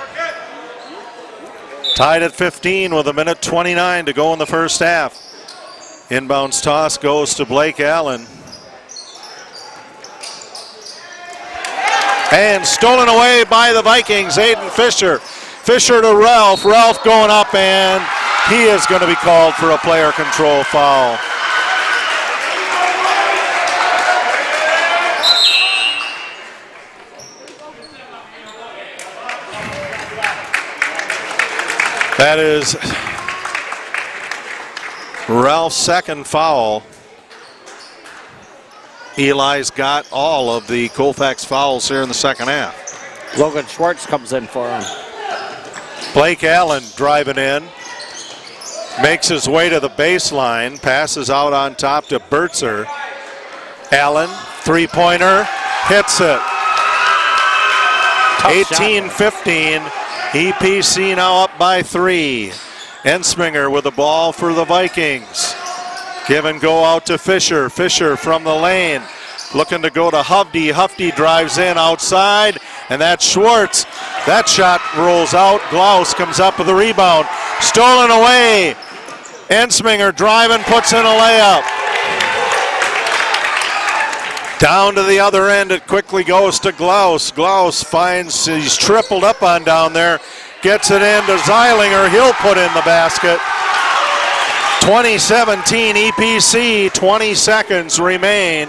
Tied at 15 with 1:29 to go in the first half. Inbounds toss goes to Blake Allen. And stolen away by the Vikings, Aiden Fisher. Fisher to Ralph. Ralph going up, and he is going to be called for a player control foul. That is Ralph's second foul. Eli's got all of the Colfax fouls here in the second half. Logan Schwartz comes in for him. Blake Allen driving in. Makes his way to the baseline. Passes out on top to Bertzer. Allen, three-pointer, hits it. 18-15. EPC now up by 3. Ensminger with the ball for the Vikings. Give and go out to Fisher. Fisher from the lane. Looking to go to Hovde. Hovde drives in outside, and that's Schwartz. That shot rolls out. Glaus comes up with the rebound. Stolen away. Ensminger driving, puts in a layup. Down to the other end, it quickly goes to Glaus. Glaus finds he's tripled up on down there. Gets it in to Zeilinger. He'll put in the basket. 2017 EPC, 20 seconds remain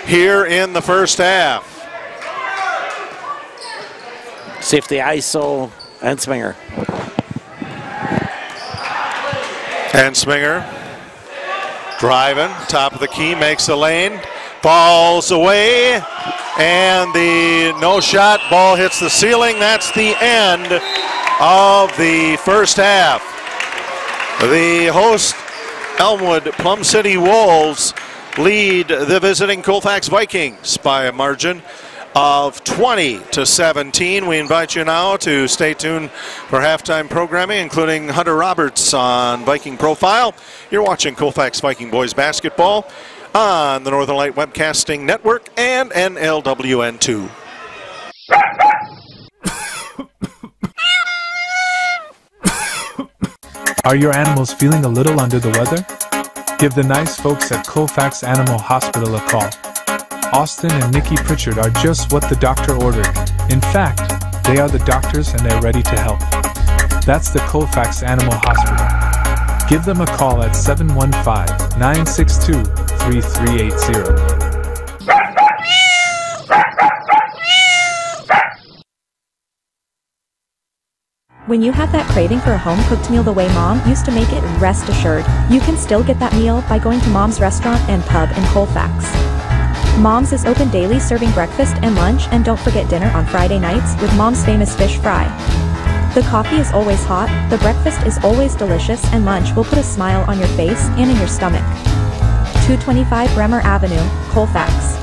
here in the first half. See if the ISO Ensminger. Ensminger driving, top of the key, makes a lane, falls away, and the no shot ball hits the ceiling. That's the end of the first half. The host Elmwood Plum City Wolves lead the visiting Colfax Vikings by a margin of 20-17. We invite you now to stay tuned for halftime programming, including Hunter Roberts on Viking Profile. You're watching Colfax Viking Boys Basketball on the Northern Light Webcasting Network and NLWN 2. Are your animals feeling a little under the weather? Give the nice folks at Colfax Animal Hospital a call. Austin and Nikki Pritchard are just what the doctor ordered. In fact, they are the doctors and they're ready to help. That's the Colfax Animal Hospital. Give them a call at 715-962-3380. When you have that craving for a home-cooked meal the way Mom used to make it, rest assured, you can still get that meal by going to Mom's Restaurant and Pub in Colfax. Mom's is open daily, serving breakfast and lunch, and don't forget dinner on Friday nights with Mom's famous fish fry. The coffee is always hot, the breakfast is always delicious, and lunch will put a smile on your face and in your stomach. 225 Bremer Avenue, Colfax.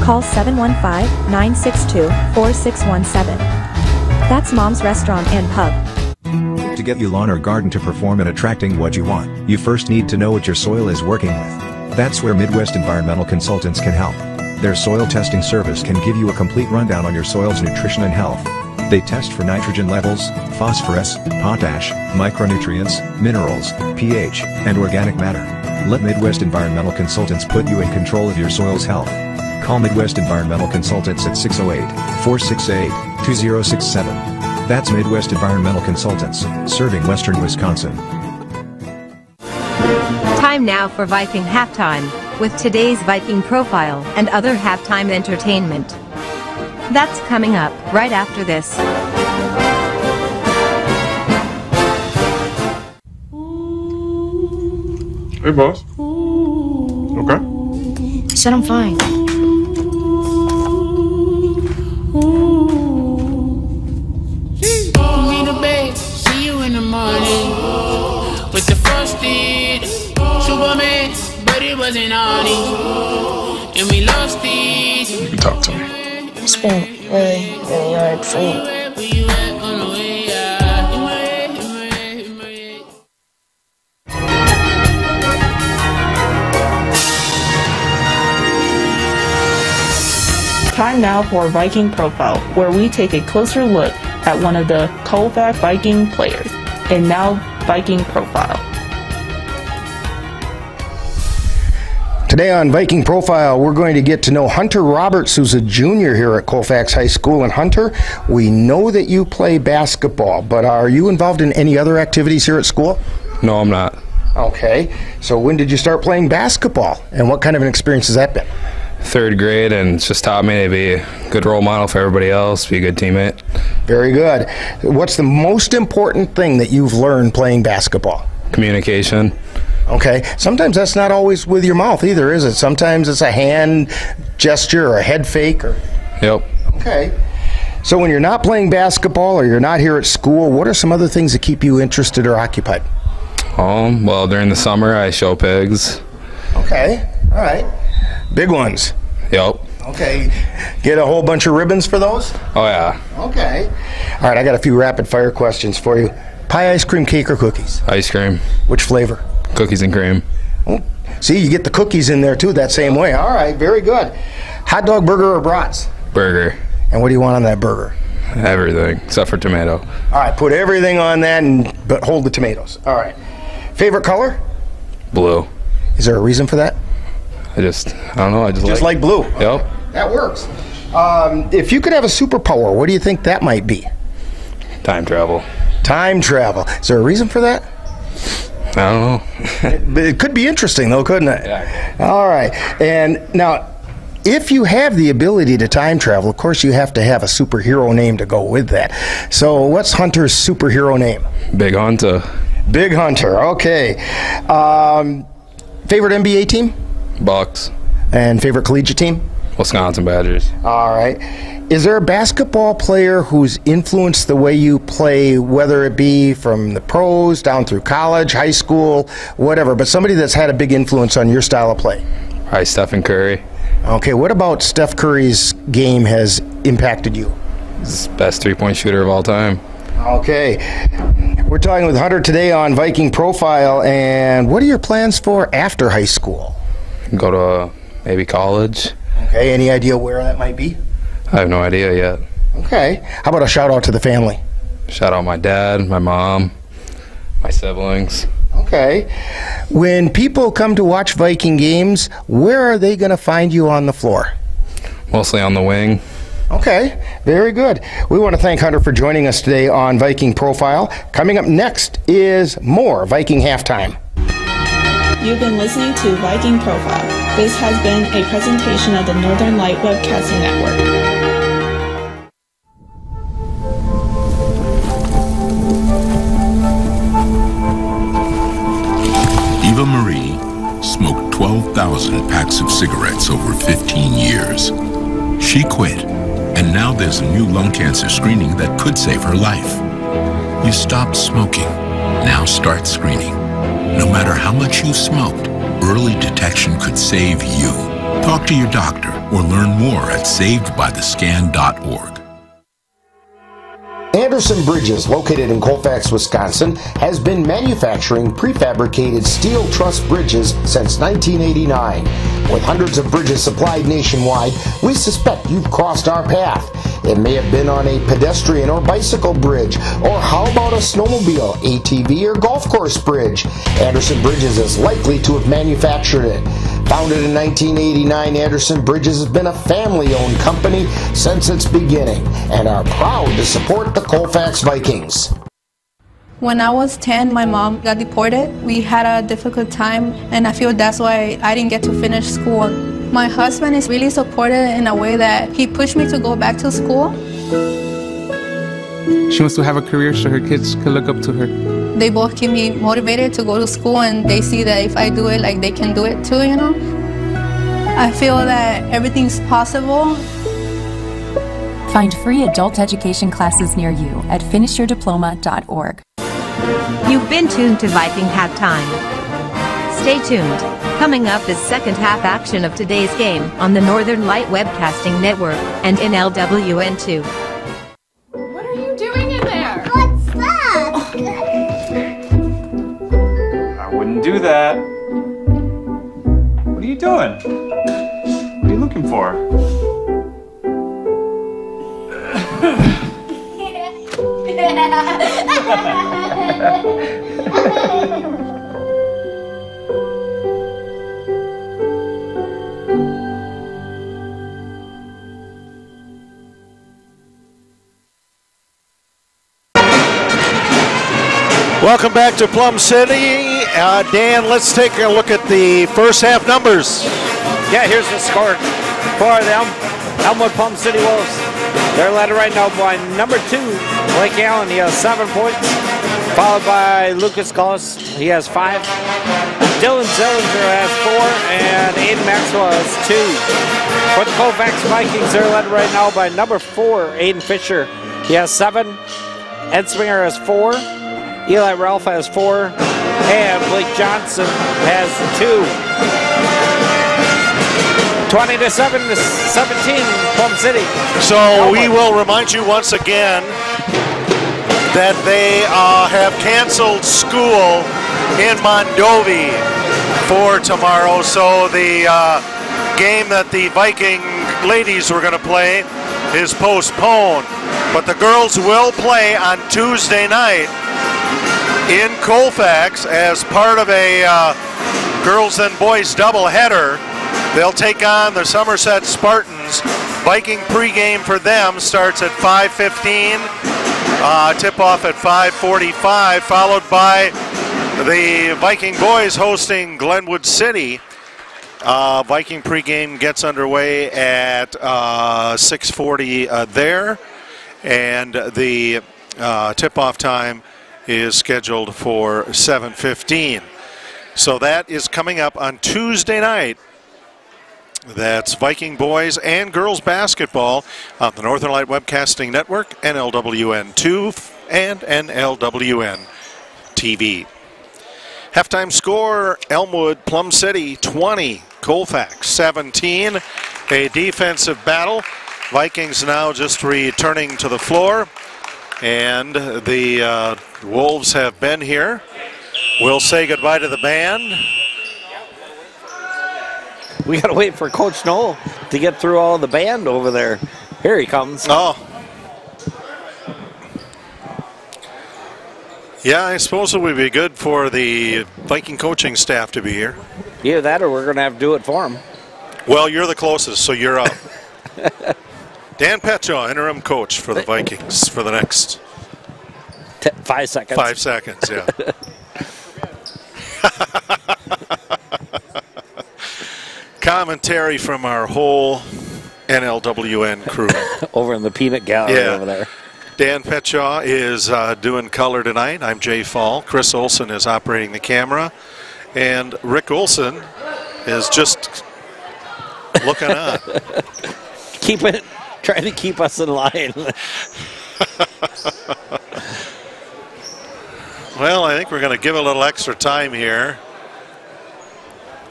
Call 715-962-4617. That's Mom's Restaurant and Pub. To get your lawn or garden to perform at attracting what you want, you first need to know what your soil is working with. That's where Midwest Environmental Consultants can help. Their soil testing service can give you a complete rundown on your soil's nutrition and health. They test for nitrogen levels, phosphorus, potash, micronutrients, minerals, pH, and organic matter. Let Midwest Environmental Consultants put you in control of your soil's health. Call Midwest Environmental Consultants at 608-468-2067. That's Midwest Environmental Consultants, serving Western Wisconsin. Time now for Viking Halftime, with today's Viking profile and other halftime entertainment. That's coming up right after this. Hey, boss. Okay? I said I'm fine. Me the babe, see you in the morning. With the frosted Superman, but it wasn't on it. And we lost it. You can talk to me. It's been really hard for you. Time now for Viking Profile, where we take a closer look at one of the Colfax Viking players. And now, Viking Profile. Today on Viking Profile, we're going to get to know Hunter Roberts, who's a junior here at Colfax High School. And Hunter, we know that you play basketball, but are you involved in any other activities here at school? No, I'm not. Okay, so when did you start playing basketball, and what kind of an experience has that been? 3rd grade, and it's just taught me to be a good role model for everybody else, be a good teammate. Very good. What's the most important thing that you've learned playing basketball? Communication. Okay, sometimes that's not always with your mouth either, is it? Sometimes it's a hand gesture or a head fake. Yep. Okay. So when you're not playing basketball or you're not here at school, what are some other things that keep you interested or occupied? Well, during the summer, I show pigs. Okay, all right. Big ones. Yep. Okay. Get a whole bunch of ribbons for those? Oh, yeah. Okay. All right, I got a few rapid fire questions for you. Pie, ice cream, cake, or cookies? Ice cream. Which flavor? Cookies and cream. Oh, see, you get the cookies in there too that same way. All right, very good. Hot dog, burger, or brats? Burger. And what do you want on that burger? Everything, except for tomato. All right, put everything on that, but hold the tomatoes. All right. Favorite color? Blue. Is there a reason for that? I don't know. I just like blue. Yep. That works. If you could have a superpower, what do you think that might be? Time travel. Time travel. Is there a reason for that? I don't know. It could be interesting, though, couldn't it? Yeah. All right. And now, if you have the ability to time travel, of course, you have to have a superhero name to go with that. So what's Hunter's superhero name? Big Hunter. Big Hunter. Okay. Favorite NBA team? Bucks. And favorite collegiate team? Wisconsin Badgers. All right. Is there a basketball player who's influenced the way you play, whether it be from the pros down through college, high school, whatever, but somebody that's had a big influence on your style of play? Probably Stephen Curry. Okay, what about Steph Curry's game has impacted you? He's the best three-point shooter of all time. Okay. We're talking with Hunter today on Viking Profile, and what are your plans for after high school? Go to maybe college. Okay, any idea where that might be? I have no idea yet. Okay. How about a shout out to the family? Shout out my dad, my mom, my siblings. Okay. When people come to watch Viking games, where are they going to find you on the floor? Mostly on the wing. Okay, very good. We want to thank Hunter for joining us today on Viking Profile. Coming up next is more Viking Halftime. You've been listening to Viking Profile. This has been a presentation of the Northern Light Webcasting Network. Eva Marie smoked 12,000 packs of cigarettes over 15 years. She quit, and now there's a new lung cancer screening that could save her life. You stopped smoking. Now start screening. No matter how much you smoked, early detection could save you. Talk to your doctor or learn more at savedbythescan.org. Anderson Bridges, located in Colfax, Wisconsin, has been manufacturing prefabricated steel truss bridges since 1989. With hundreds of bridges supplied nationwide, we suspect you've crossed our path. It may have been on a pedestrian or bicycle bridge, or how about a snowmobile, ATV, or golf course bridge? Anderson Bridges is likely to have manufactured it. Founded in 1989, Anderson Bridges has been a family-owned company since its beginning and are proud to support the Colfax Vikings. When I was 10, my mom got deported. We had a difficult time, and I feel that's why I didn't get to finish school. My husband is really supportive in a way that he pushed me to go back to school. She wants to have a career so her kids can look up to her. They both keep me motivated to go to school, and they see that if I do it, like, they can do it too, you know? I feel that everything's possible. Find free adult education classes near you at finishyourdiploma.org. You've been tuned to Viking Halftime. Stay tuned. Coming up is second half action of today's game on the Northern Light Webcasting Network and NLWN2. What are you doing in there? What's that? I wouldn't do that. What are you doing? What are you looking for? Welcome back to Plum City. Dan, let's take a look at the first half numbers. Yeah, here's the score for the Elmwood Plum City Wolves. They're led right now by number 2, Blake Allen. He has 7 points, followed by Lucas Collis. He has 5. Dylan Zillinger has 4, and Aiden Maxwell has 2. For the Colfax Vikings, they're led right now by number 4, Aiden Fisher. He has 7. Ed Swinger has 4. Eli Ralph has 4, and Blake Johnson has 2. 20-7 to 17, Plum City. So we will remind you once again that they have canceled school in Mondovi for tomorrow. So the game that the Viking ladies were going to play is postponed. But the girls will play on Tuesday night in Colfax as part of a girls and boys doubleheader. They'll take on the Somerset Spartans. Viking pregame for them starts at 5:15. Tip-off at 5:45, followed by the Viking boys hosting Glenwood City. Viking pregame gets underway at 6:40 there, and the tip-off time is scheduled for 7:15. So that is coming up on Tuesday night. That's Viking boys and girls basketball on the Northern Light Webcasting Network, NLWN2 and NLWN TV. Halftime score, Elmwood Plum City 20, Colfax 17. A defensive battle. Vikings now just returning to the floor, and the Wolves have been here. We'll say goodbye to the band. We got to wait for Coach Knoll to get through all the band over there. Here he comes. Oh. Yeah, I suppose it would be good for the Viking coaching staff to be here. Either that or we're going to have to do it for him. Well, you're the closest, so you're up. Dan Petchaw, interim coach for the Vikings for the next 5 seconds. 5 seconds, yeah. Commentary from our whole NLWN crew. Over in the peanut gallery over there. Dan Petchaw is doing color tonight. I'm Jay Fall. Chris Olson is operating the camera. And Rick Olson is just looking on. Trying to keep us in line. Well, I think we're going to give a little extra time here.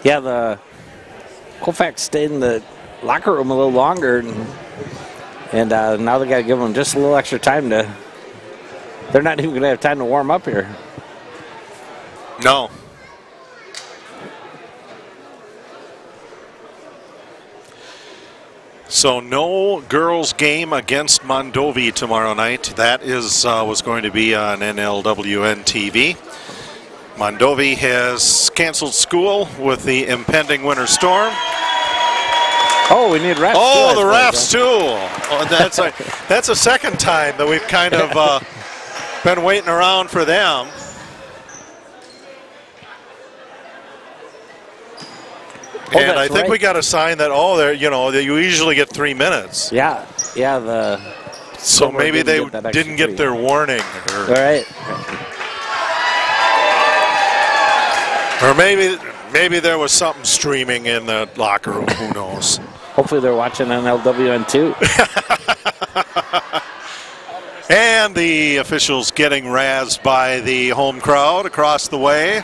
Yeah, the Colfax stayed in the locker room a little longer, and now they got to give them just a little extra time to. They're not even going to have time to warm up here. No. So no girls game against Mondovi tomorrow night. That is was going to be on NLWN TV. Mondovi has canceled school with the impending winter storm. Oh, we need refs. Oh, the refs too. Oh, that's a second time that we've kind of been waiting around for them. And I think we got a sign that that you usually get 3 minutes. Yeah. So maybe they didn't get their warning. All right. Or maybe there was something streaming in the locker room. Who knows? Hopefully they're watching NLWN too. And the officials getting razzed by the home crowd across the way.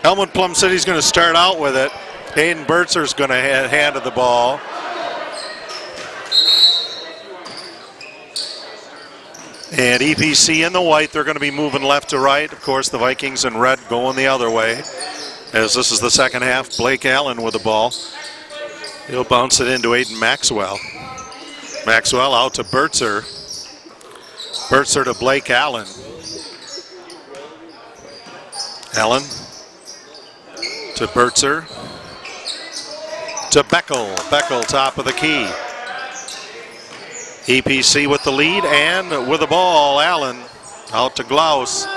Elmwood Plum City's going to start out with it. Hayden Bertzer's going to hand the ball. And EPC in the white, they're going to be moving left to right. Of course, the Vikings in red going the other way. As this is the second half, Blake Allen with the ball. He'll bounce it into Aiden Maxwell. Maxwell out to Bertzer. Bertzer to Blake Allen. Allen to Bertzer. To Beckel. Beckel top of the key. EPC with the lead and with the ball, Allen out to Glaus.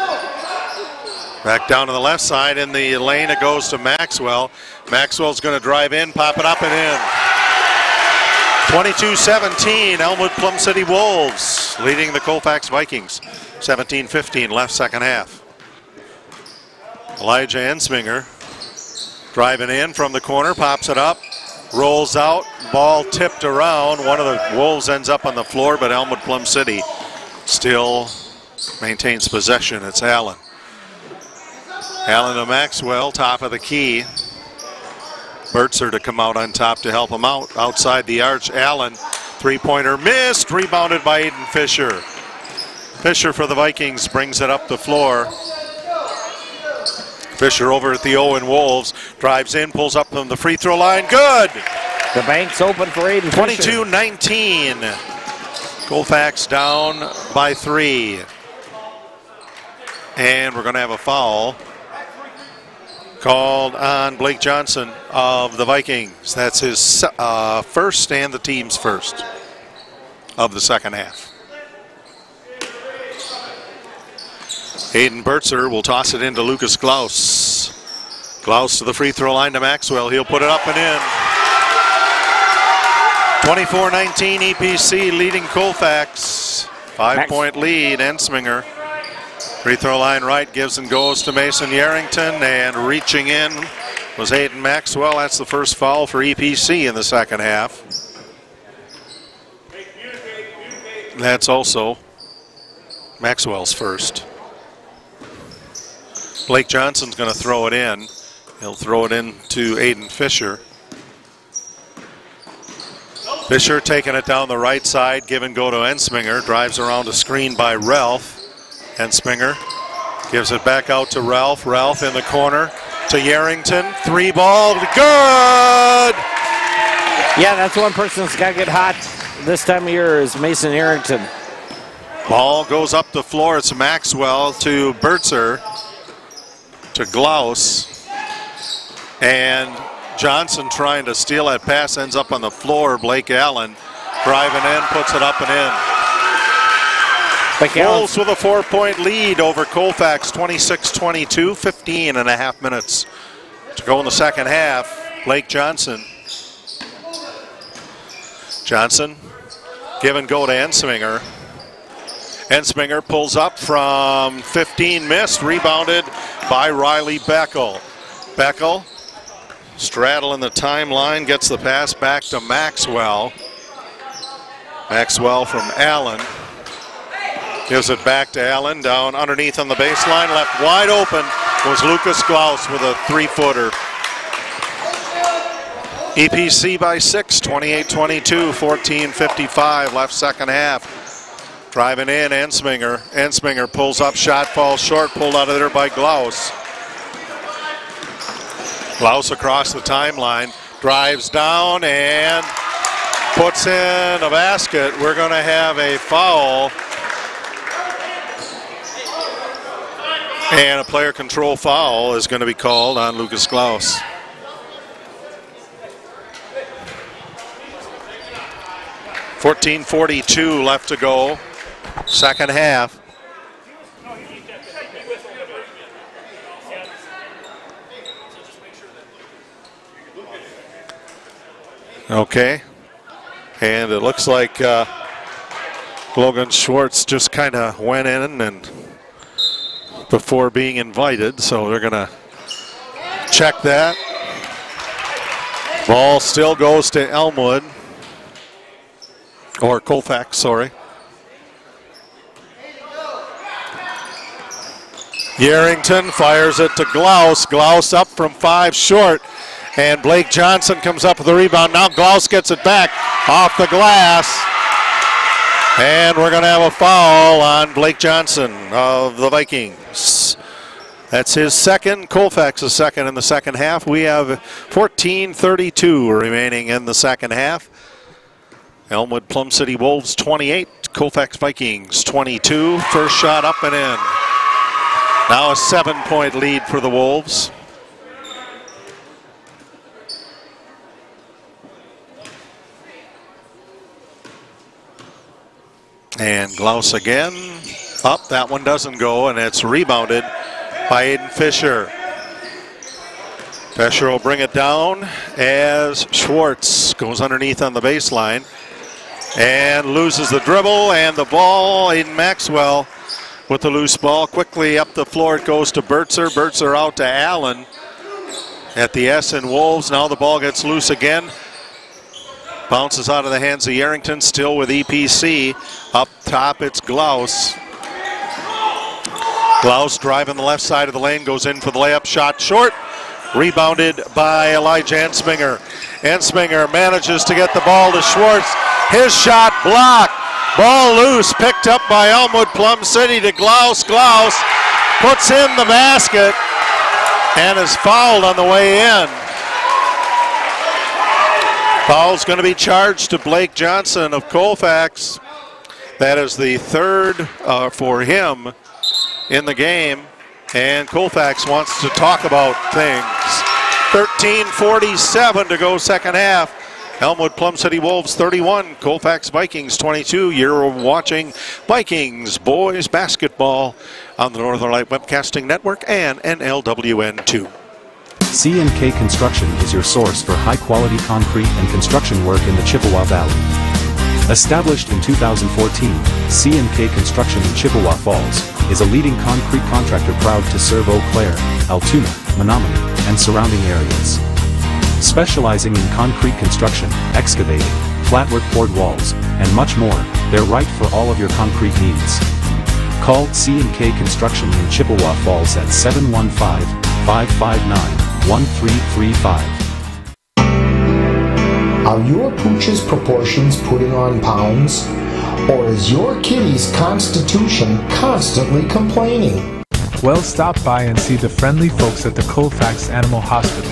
Back down to the left side in the lane, it goes to Maxwell. Maxwell's going to drive in, pop it up and in. 22-17, Elmwood Plum City Wolves leading the Colfax Vikings. 17-15 left second half. Elijah Ensminger driving in from the corner, pops it up. Rolls out, ball tipped around. One of the Wolves ends up on the floor, but Elmwood Plum City still maintains possession. It's Allen. Allen to Maxwell, top of the key. Bertzer to come out on top to help him out. Outside the arch, Allen. Three-pointer missed, rebounded by Aiden Fisher. Fisher for the Vikings brings it up the floor. Fisher over at the Owen Wolves, drives in, pulls up from the free throw line, good! The bank's open for Aiden Fisher. 22-19. Colfax down by 3. And we're going to have a foul called on Blake Johnson of the Vikings. That's his first and the team's first of the second half. Hayden Bertzer will toss it into Lucas Glaus. Glaus to the free throw line to Maxwell. He'll put it up and in. 24-19 EPC leading Colfax. 5-point lead, Ensminger. Free throw line right, gives and goes to Mason Yarrington, and reaching in was Hayden Maxwell. That's the first foul for EPC in the second half. That's also Maxwell's first. Blake Johnson's going to throw it in. He'll throw it in to Aiden Fisher. Fisher taking it down the right side, give and go to Ensminger. Drives around a screen by Ralph. Ensminger gives it back out to Ralph. Ralph in the corner to Yarrington. 3 ball, good! Yeah, that's one person that's got to get hot this time of year is Mason Yarrington. Ball goes up the floor. It's Maxwell to Bertzer. To Glaus, and Johnson trying to steal that pass, ends up on the floor. Blake Allen driving in, puts it up and in. Wolves with a 4-point lead over Colfax, 26-22, 15 and a half minutes to go in the second half. Blake Johnson. Johnson, give and go to Ensminger. Ensminger pulls up from 15, missed, rebounded by Riley Beckel. Beckel straddling the timeline, gets the pass back to Maxwell. Maxwell from Allen. Gives it back to Allen, down underneath on the baseline, left wide open was Lucas Glaus with a 3-footer. EPC by 6, 28-22, 14:55 left second half. Driving in, Ensminger. Ensminger pulls up, shot falls short, pulled out of there by Glaus. Glaus across the timeline, drives down and puts in a basket. We're going to have a foul. And a player control foul is going to be called on Lucas Klaus. .42 left to go, second half. Okay, and it looks like Logan Schwartz just kind of went in and before being invited, so they're going to check that. Ball still goes to Elmwood, or Colfax, sorry. Yarrington fires it to Glaus. Glaus up from 5 short, and Blake Johnson comes up with the rebound. Now Glaus gets it back off the glass. And we're going to have a foul on Blake Johnson of the Vikings. That's his second, Colfax's second in the second half. We have 14:32 remaining in the second half. Elmwood Plum City Wolves 28, Colfax Vikings 22. First shot up and in. Now a 7-point lead for the Wolves. And Glaus again, up, that one doesn't go, and it's rebounded by Aiden Fisher. Fisher will bring it down as Schwartz goes underneath on the baseline and loses the dribble and the ball. Aiden Maxwell with the loose ball. Quickly up the floor it goes to Bertzer. Bertzer out to Allen at the S in Wolves. Now the ball gets loose again. Bounces out of the hands of Yarrington, still with EPC. Up top, it's Glaus. Glaus driving the left side of the lane, goes in for the layup, shot short. Rebounded by Elijah Ensminger. Ensminger manages to get the ball to Schwartz. His shot blocked. Ball loose, picked up by Elmwood Plum City to Glaus. Glaus puts in the basket and is fouled on the way in. Foul's going to be charged to Blake Johnson of Colfax. That is the third for him in the game. And Colfax wants to talk about things. 13:47 to go second half. Elmwood Plum City Wolves 31, Colfax Vikings 22. You're watching Vikings Boys Basketball on the Northern Light Webcasting Network and NLWN 2. C&K Construction is your source for high-quality concrete and construction work in the Chippewa Valley. Established in 2014, C&K Construction in Chippewa Falls is a leading concrete contractor proud to serve Eau Claire, Altoona, Menominee, and surrounding areas. Specializing in concrete construction, excavating, flatwork poured walls, and much more, they're right for all of your concrete needs. Call C&K Construction in Chippewa Falls at 715-559-1335. Are your pooch's proportions putting on pounds? Or is your kitty's constitution constantly complaining? Well, stop by and see the friendly folks at the Colfax Animal Hospital.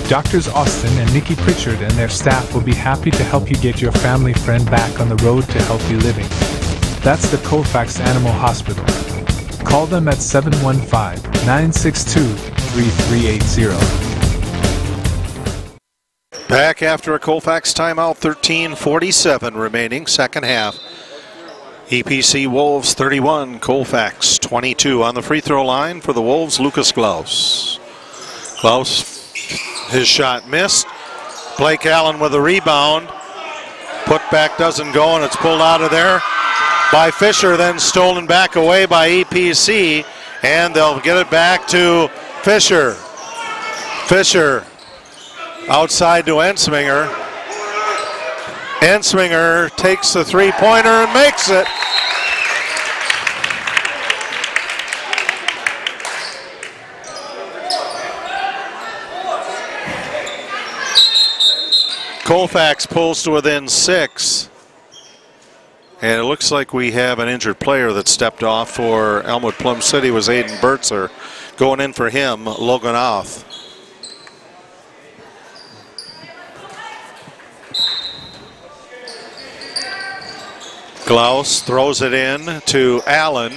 Doctors Austin and Nikki Pritchard and their staff will be happy to help you get your family friend back on the road to healthy living. That's the Colfax Animal Hospital. Call them at 715-962-3380. Back after a Colfax timeout, 13:47 remaining, second half. EPC Wolves 31, Colfax 22. On the free throw line for the Wolves, Lucas Glaus. Glaus, his shot missed. Blake Allen with a rebound. Putback doesn't go, and it's pulled out of there by Fisher, then stolen back away by EPC, and they'll get it back to Fisher. Fisher outside to Ensminger. Ensminger takes the three-pointer and makes it. Colfax pulls to within 6. And it looks like we have an injured player that stepped off for Elmwood Plum City. Was Aiden Bertzer. Going in for him, Logan Oth. Glaus throws it in to Allen.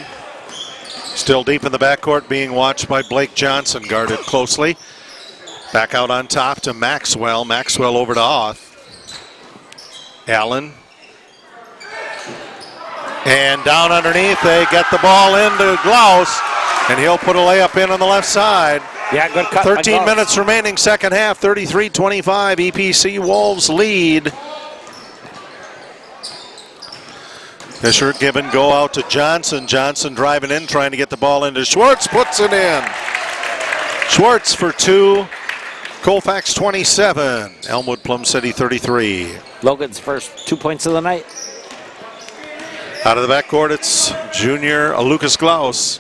Still deep in the backcourt, being watched by Blake Johnson, guarded closely. Back out on top to Maxwell. Maxwell over to Oth. Allen. And down underneath, they get the ball into Glaus, and he'll put a layup in on the left side. Yeah, good cut. 13 minutes remaining, second half, 33-25. EPC Wolves lead. Fisher give and go out to Johnson. Johnson driving in, trying to get the ball into Schwartz, puts it in. Schwartz for two. Colfax 27, Elmwood Plum City 33. Logan's first 2 points of the night. Out of the backcourt, it's junior Lucas Glaus.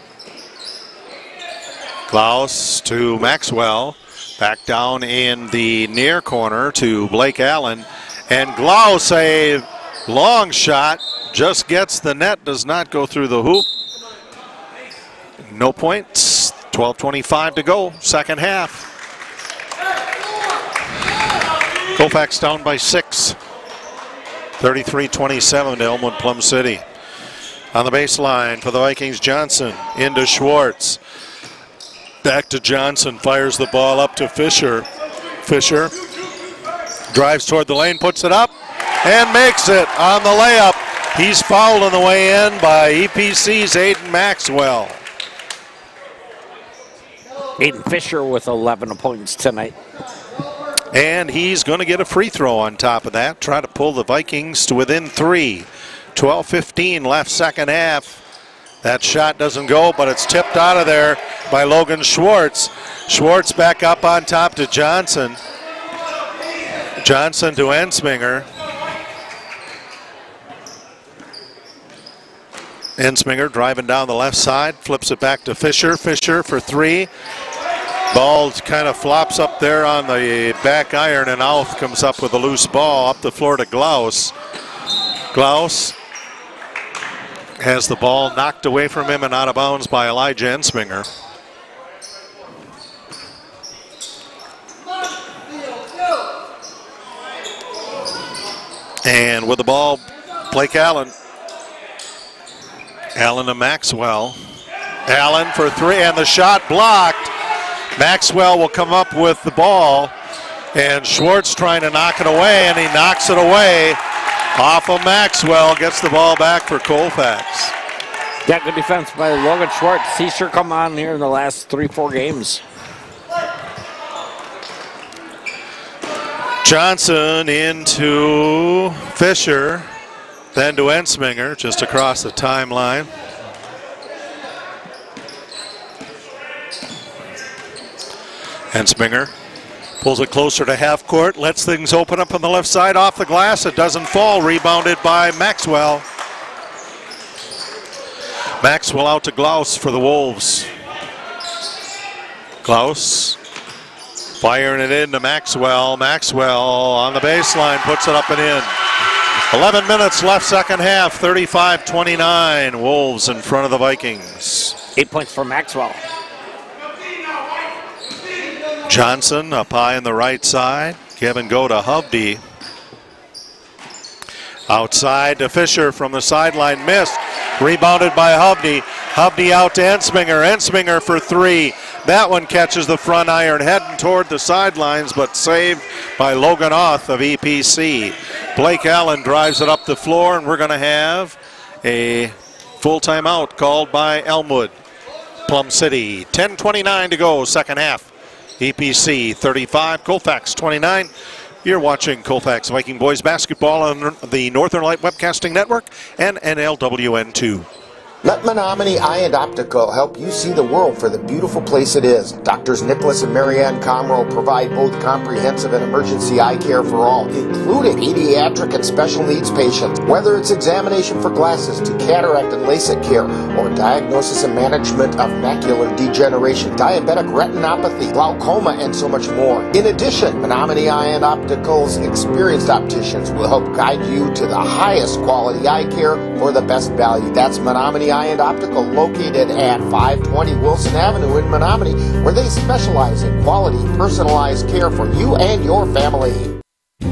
Glaus to Maxwell. Back down in the near corner to Blake Allen. And Glaus, a long shot, just gets the net, does not go through the hoop. No points, 12:25 to go, second half. Colfax down by 6. 33-27 to Elmwood Plum City. On the baseline for the Vikings, Johnson into Schwartz. Back to Johnson, fires the ball up to Fisher. Fisher drives toward the lane, puts it up, and makes it on the layup. He's fouled on the way in by EPC's Aiden Maxwell. Aiden Fisher with 11 points tonight. And he's going to get a free throw on top of that. Try to pull the Vikings to within 3. 12:15 left, second half. That shot doesn't go, but it's tipped out of there by Logan Schwartz. Schwartz back up on top to Johnson. Johnson to Ensminger. Ensminger driving down the left side, flips it back to Fisher. Fisher for three. Ball kind of flops up there on the back iron, and Alf comes up with a loose ball up the floor to Glaus. Glaus has the ball knocked away from him and out of bounds by Elijah Ensminger. And with the ball, Blake Allen. Allen to Maxwell. Allen for three, and the shot blocked. Maxwell will come up with the ball, and Schwartz trying to knock it away, and he knocks it away off of Maxwell, gets the ball back for Colfax. Yeah, good defense by Logan Schwartz. He's sure come on here in the last 3-4 games. Johnson into Fisher, then to Ensminger, just across the timeline. Ensminger pulls it closer to half court, lets things open up on the left side, off the glass. It doesn't fall, rebounded by Maxwell. Maxwell out to Glaus for the Wolves. Glaus firing it into Maxwell. Maxwell on the baseline, puts it up and in. 11 minutes left, second half, 35-29. Wolves in front of the Vikings. 8 points for Maxwell. Johnson up high on the right side. Give and go to Hovde. Outside to Fisher from the sideline, missed. Rebounded by Hovde. Hovde out to Ensminger. Ensminger for three. That one catches the front iron, heading toward the sidelines, but saved by Logan Oth of EPC. Blake Allen drives it up the floor, and we're going to have a full timeout called by Elmwood. Plum City, 10:29 to go, second half. EPC 35, Colfax 29. You're watching Colfax Viking Boys Basketball on the Northern Light Webcasting Network and NLWN 2. Let Menominee Eye and Optical help you see the world for the beautiful place it is. Doctors Nicholas and Marianne Comro provide both comprehensive and emergency eye care for all, including pediatric and special needs patients. Whether it's examination for glasses to cataract and LASIK care, or diagnosis and management of macular degeneration, diabetic retinopathy, glaucoma, and so much more. In addition, Menominee Eye and Optical's experienced opticians will help guide you to the highest quality eye care for the best value. That's Menominee Eye and Optical, located at 520 Wilson Avenue in Menominee, where they specialize in quality, personalized care for you and your family.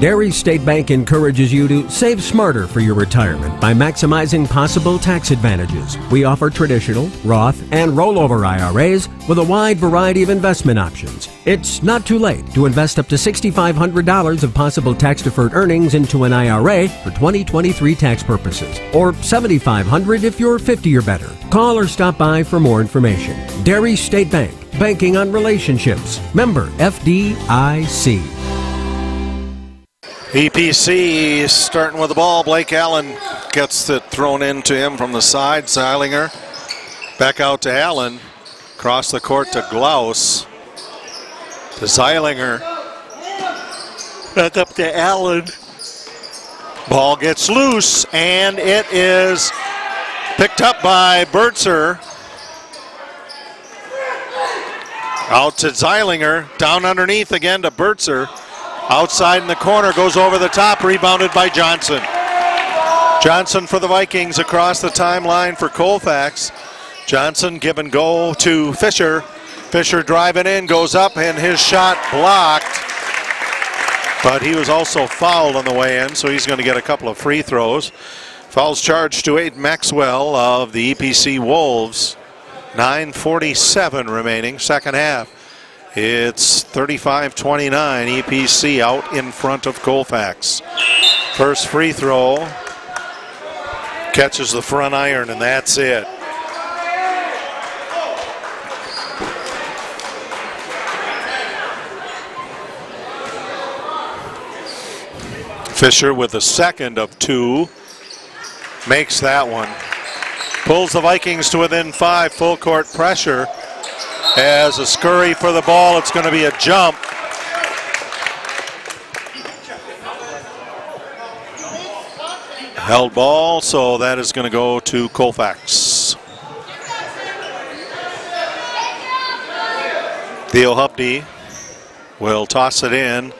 Dairy State Bank encourages you to save smarter for your retirement by maximizing possible tax advantages. We offer traditional, Roth, and rollover IRAs with a wide variety of investment options. It's not too late to invest up to $6,500 of possible tax-deferred earnings into an IRA for 2023 tax purposes, or $7,500 if you're 50 or better. Call or stop by for more information. Dairy State Bank, banking on relationships. Member FDIC. EPC starting with the ball. Blake Allen gets it thrown into him from the side. Zeilinger back out to Allen. Across the court to Glaus. To Zeilinger. Back up to Allen. Ball gets loose, and it is picked up by Bertzer. Out to Zeilinger. Down underneath again to Bertzer. Outside in the corner, goes over the top, rebounded by Johnson. Johnson for the Vikings across the timeline for Colfax. Johnson give and go to Fisher. Fisher driving in, goes up, and his shot blocked. But he was also fouled on the way in, so he's going to get a couple of free throws. Fouls charged to Aiden Maxwell of the EPC Wolves. 9:47 remaining, second half. It's 35-29, EPC out in front of Colfax. First free throw, catches the front iron, and that's it. Fisher with the second of two, makes that one. Pulls the Vikings to within 5, full court pressure. As a scurry for the ball, it's going to be a jump. Held ball, so that is going to go to Colfax. Theo Hubdy will toss it in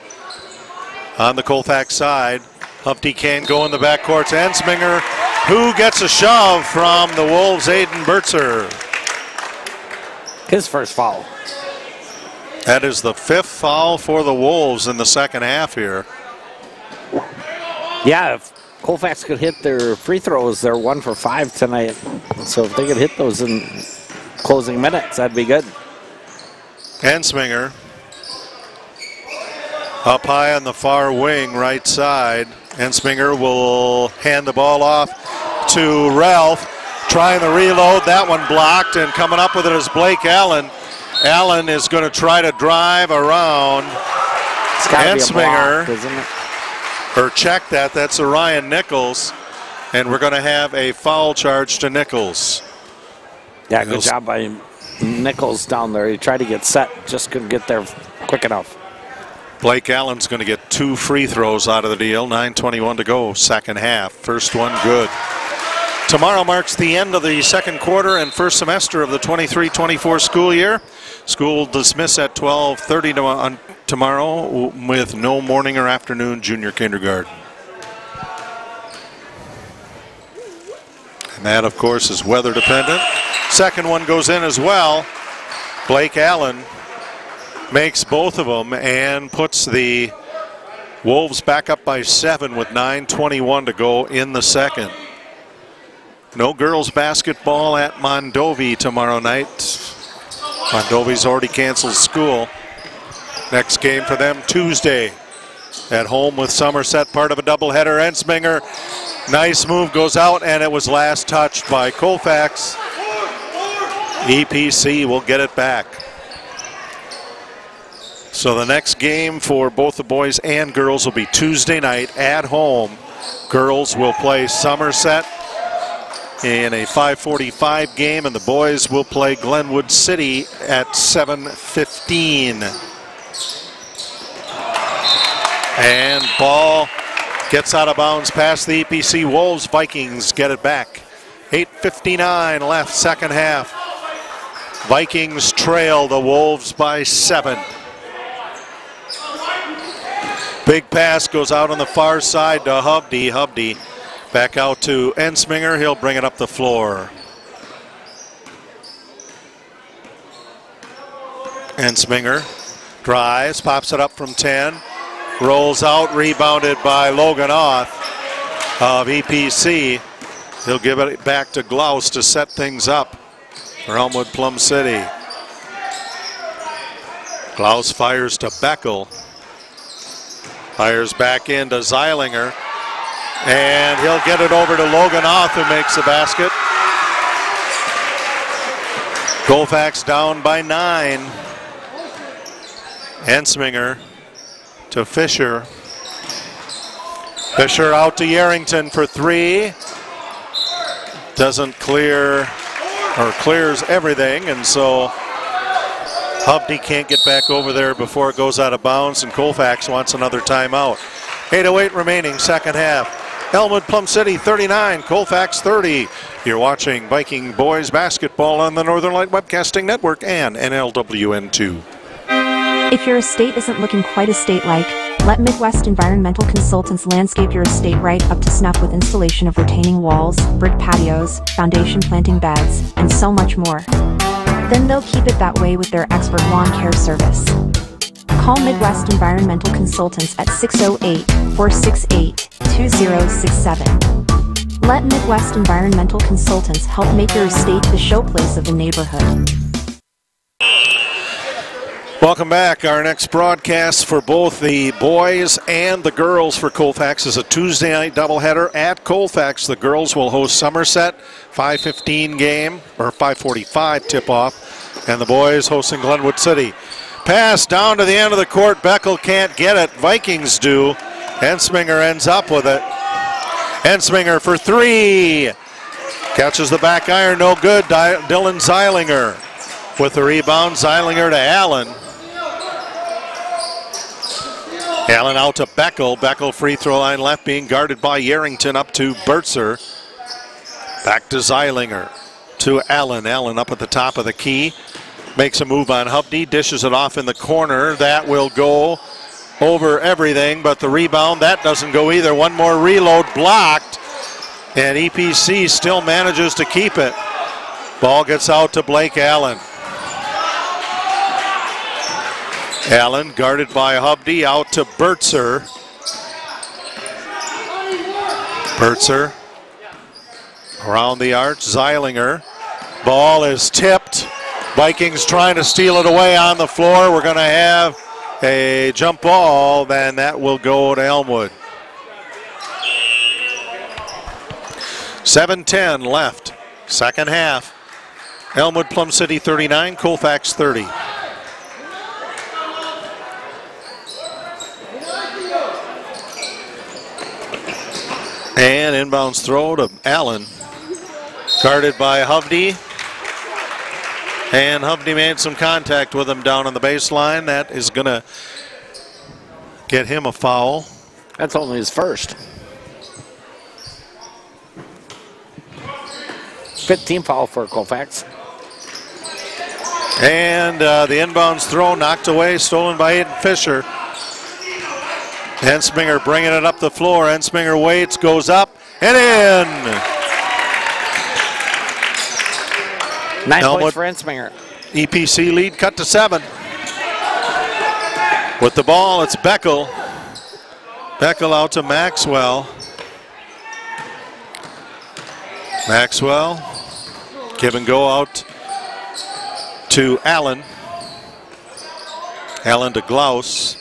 on the Colfax side. Hubdy can go in the backcourt to Ensminger, who gets a shove from the Wolves' Aiden Bertzer. His first foul. That is the 5th foul for the Wolves in the second half here. Yeah, if Colfax could hit their free throws, they're 1 for 5 tonight. So if they could hit those in closing minutes, that'd be good. Ensminger up high on the far wing, right side. Ensminger will hand the ball off to Ralph. Trying to reload, that one blocked, and coming up with it is Blake Allen. Allen is going to try to drive around Ensminger. Or check that, that's Orion Nichols. And we're going to have a foul charge to Nichols. Yeah, good job by Nichols down there. He tried to get set, just couldn't get there quick enough. Blake Allen's going to get 2 free throws out of the deal. 9:21 to go, second half. First one good. Tomorrow marks the end of the second quarter and first semester of the 23-24 school year. School will dismiss at 12:30 tomorrow with no morning or afternoon junior kindergarten. And that, of course, is weather dependent. Second one goes in as well. Blake Allen makes both of them and puts the Wolves back up by 7 with 9:21 to go in the second. No girls basketball at Mondovi tomorrow night. Mondovi's already canceled school. Next game for them Tuesday at home with Somerset, part of a doubleheader. Ensminger, nice move, goes out, and it was last touched by Colfax. EPC will get it back. So the next game for both the boys and girls will be Tuesday night at home. Girls will play Somerset in a 5:45 game, and the boys will play Glenwood City at 7:15. And ball gets out of bounds past the EPC Wolves. Vikings get it back. 8:59 left, second half. Vikings trail the Wolves by 7. Big pass goes out on the far side to Hubdy. Hubdy back out to Ensminger. He'll bring it up the floor. Ensminger drives, pops it up from 10. Rolls out, rebounded by Logan Oth of EPC. He'll give it back to Glaus to set things up for Elmwood Plum City. Glaus fires to Beckel. Fires back into Zeilinger. And he'll get it over to Logan Oth, who makes the basket. Colfax down by 9. Ensminger to Fisher. Fisher out to Yarrington for 3. Doesn't clear, or clears everything, and so Hubney can't get back over there before it goes out of bounds, and Colfax wants another timeout. 8:08 remaining, second half. Elmwood Plum City 39, Colfax 30. You're watching Viking Boys Basketball on the Northern Light Webcasting Network and NLWN2. If your estate isn't looking quite estate-like, let Midwest Environmental Consultants landscape your estate right up to snuff with installation of retaining walls, brick patios, foundation planting beds, and so much more. Then they'll keep it that way with their expert lawn care service. Call Midwest Environmental Consultants at 608-468-2067. Let Midwest Environmental Consultants help make your estate the showplace of the neighborhood. Welcome back. Our next broadcast for both the boys and the girls for Colfax is a Tuesday night doubleheader at Colfax. The girls will host Somerset, 5:15 game, or 5:45 tip-off, and the boys hosting Glenwood City. Pass down to the end of the court. Beckel can't get it. Vikings do. Ensminger ends up with it. Ensminger for 3. Catches the back iron, no good. Dylan Zeilinger with the rebound. Zeilinger to Allen. Allen out to Beckel. Beckel free throw line left, being guarded by Yarrington, up to Bertzer. Back to Zeilinger. To Allen. Allen up at the top of the key. Makes a move on Hubney. Dishes it off in the corner. That will go over everything, but the rebound, that doesn't go either. One more reload, blocked. And EPC still manages to keep it. Ball gets out to Blake Allen. Allen guarded by Hubney, out to Bertzer. Bertzer around the arch, Zeilinger. Ball is tipped. Vikings trying to steal it away on the floor. We're going to have a jump ball, then that will go to Elmwood. 7:10 left, second half. Elmwood Plum City 39, Colfax 30. And inbounds throw to Allen. Guarded by Hubney. And Hubney made some contact with him down on the baseline. That is going to get him a foul. That's only his first. 15 foul for Colfax. And the inbounds throw knocked away, stolen by Aiden Fisher. Ensminger bringing it up the floor. Ensminger waits, goes up, and in. 9 Elmwood points for Ensminger. EPC lead cut to 7. With the ball, it's Beckel. Beckel out to Maxwell. Maxwell, give and go out to Allen. Allen to Glaus.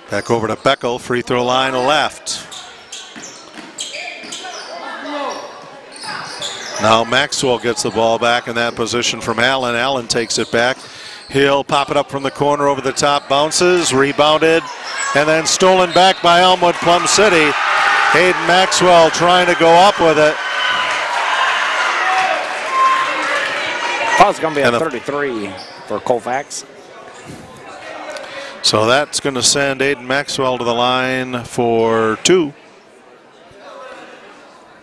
Back over to Beckel, free throw line left. Now Maxwell gets the ball back in that position from Allen. Allen takes it back. He'll pop it up from the corner over the top, bounces, rebounded, and then stolen back by Elmwood Plum City. Hayden Maxwell trying to go up with it. Foul's going to be a 33 for Colfax. So that's going to send Aiden Maxwell to the line for 2.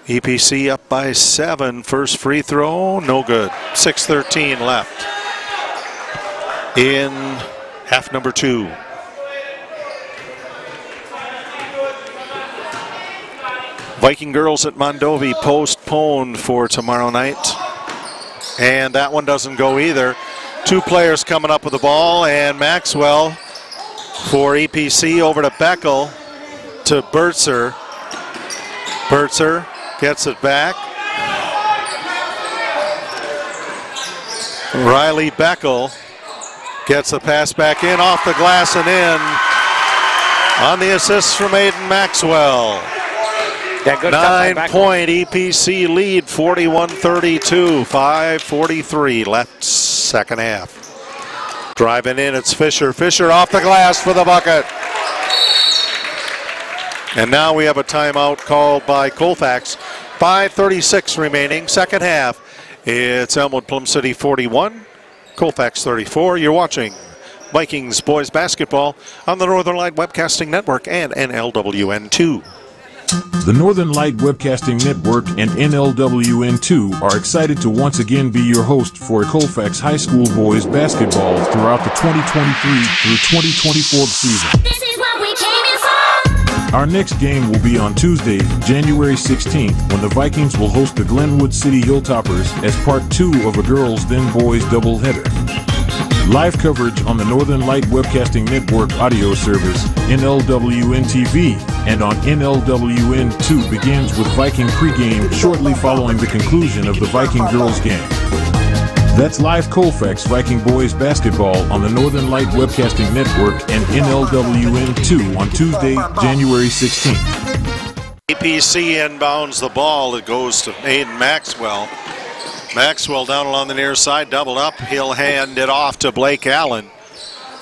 EPC up by 7. First free throw, no good. 6:13 left in half number 2. Viking girls at Mondovi postponed for tomorrow night. And that one doesn't go either. 2 players coming up with the ball, and Maxwell for EPC over to Beckel to Bertzer. Bertzer gets it back. Riley Beckel gets the pass back in, off the glass and in. On the assist from Aiden Maxwell. Yeah, good 9-point EPC lead, 41-32, 5:43 left second half. Driving in, it's Fisher. Fisher off the glass for the bucket. And now we have a timeout called by Colfax. 5:36 remaining, second half. It's Elmwood Plum City 41, Colfax 34. You're watching Vikings Boys Basketball on the Northern Light Webcasting Network and NLWN2. The Northern Light Webcasting Network and NLWN2 are excited to once again be your host for Colfax High School Boys Basketball throughout the 2023 through 2024 season. This is what we came in for. Our next game will be on Tuesday, January 16th, when the Vikings will host the Glenwood City Hilltoppers as part 2 of a girls then boys doubleheader. Live coverage on the Northern Light Webcasting Network audio service, NLWN TV, and on NLWN2 begins with Viking pregame shortly following the conclusion of the Viking girls game. That's live Colfax Viking Boys Basketball on the Northern Light Webcasting Network and NLWN2 on Tuesday, January 16th. APC inbounds the ball. It goes to Aiden Maxwell. Maxwell down along the near side, doubled up. He'll hand it off to Blake Allen.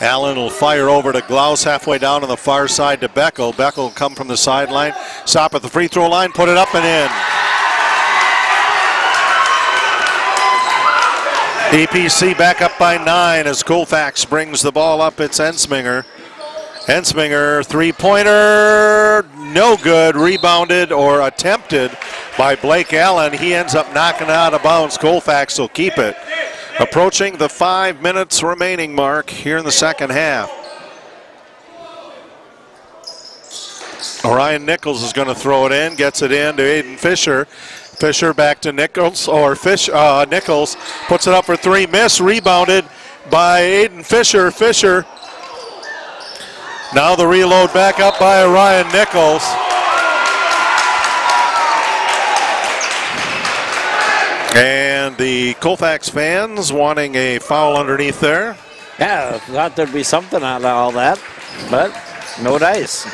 Allen will fire over to Glaus halfway down on the far side to Beckel. Beckel will come from the sideline, stop at the free throw line, put it up and in. EPC back up by 9 as Colfax brings the ball up. It's Ensminger. Ensminger, three-pointer, no good. Rebounded or attempted by Blake Allen. He ends up knocking it out of bounds. Colfax will keep it. Approaching the 5 minutes remaining mark here in the second half. Orion Nichols is going to throw it in, gets it in to Aiden Fisher. Fisher back to Nichols, or Nichols puts it up for 3, miss, rebounded by Aiden Fisher. Fisher, now the reload back up by Orion Nichols. And the Colfax fans wanting a foul underneath there. Yeah, thought there'd be something out of all that, but no dice.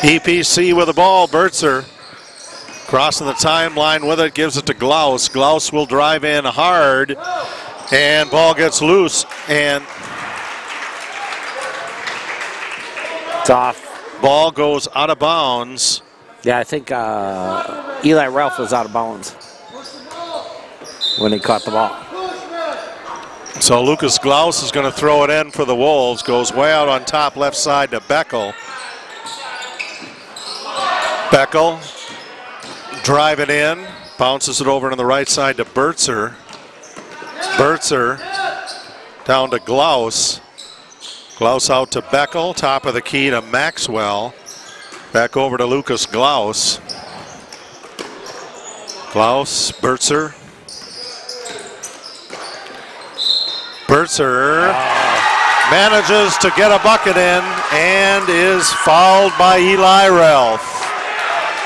EPC with the ball, Bertzer crossing the timeline with it, gives it to Glaus. Glaus will drive in hard, and ball gets loose, and it's off. Ball goes out of bounds. Yeah, I think Eli Ralph was out of bounds when he caught the ball. So Lucas Glaus is going to throw it in for the Wolves. Goes way out on top left side to Beckel. Beckel driving in, bounces it over on the right side to Bertzer. Bertzer down to Glaus. Glaus out to Beckel, top of the key to Maxwell. Back over to Lucas Glaus. Glaus, Bertzer. Bertzer manages to get a bucket in and is fouled by Eli Ralph.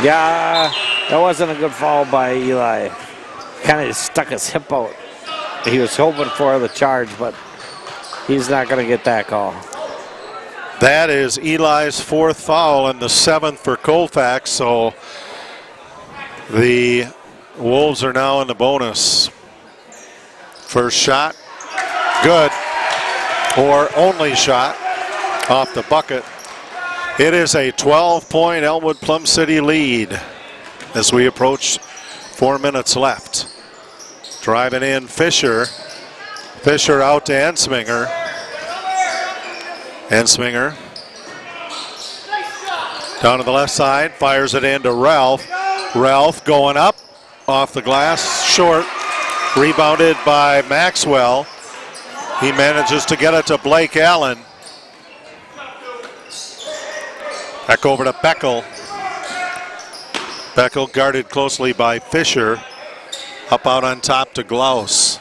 Yeah, that wasn't a good foul by Eli. Kind of stuck his hip out. He was hoping for the charge, but he's not going to get that call. That is Eli's 4th foul and the 7th for Colfax, so the Wolves are now in the bonus. First shot, good, or only shot off the bucket. It is a 12-point Elmwood Plum City lead as we approach 4 minutes left. Driving in Fisher. Fisher out to Ensminger. Ensminger down to the left side, fires it into Ralph. Ralph going up, off the glass, short, rebounded by Maxwell. He manages to get it to Blake Allen. Back over to Beckel. Beckel guarded closely by Fisher. Up out on top to Glaus.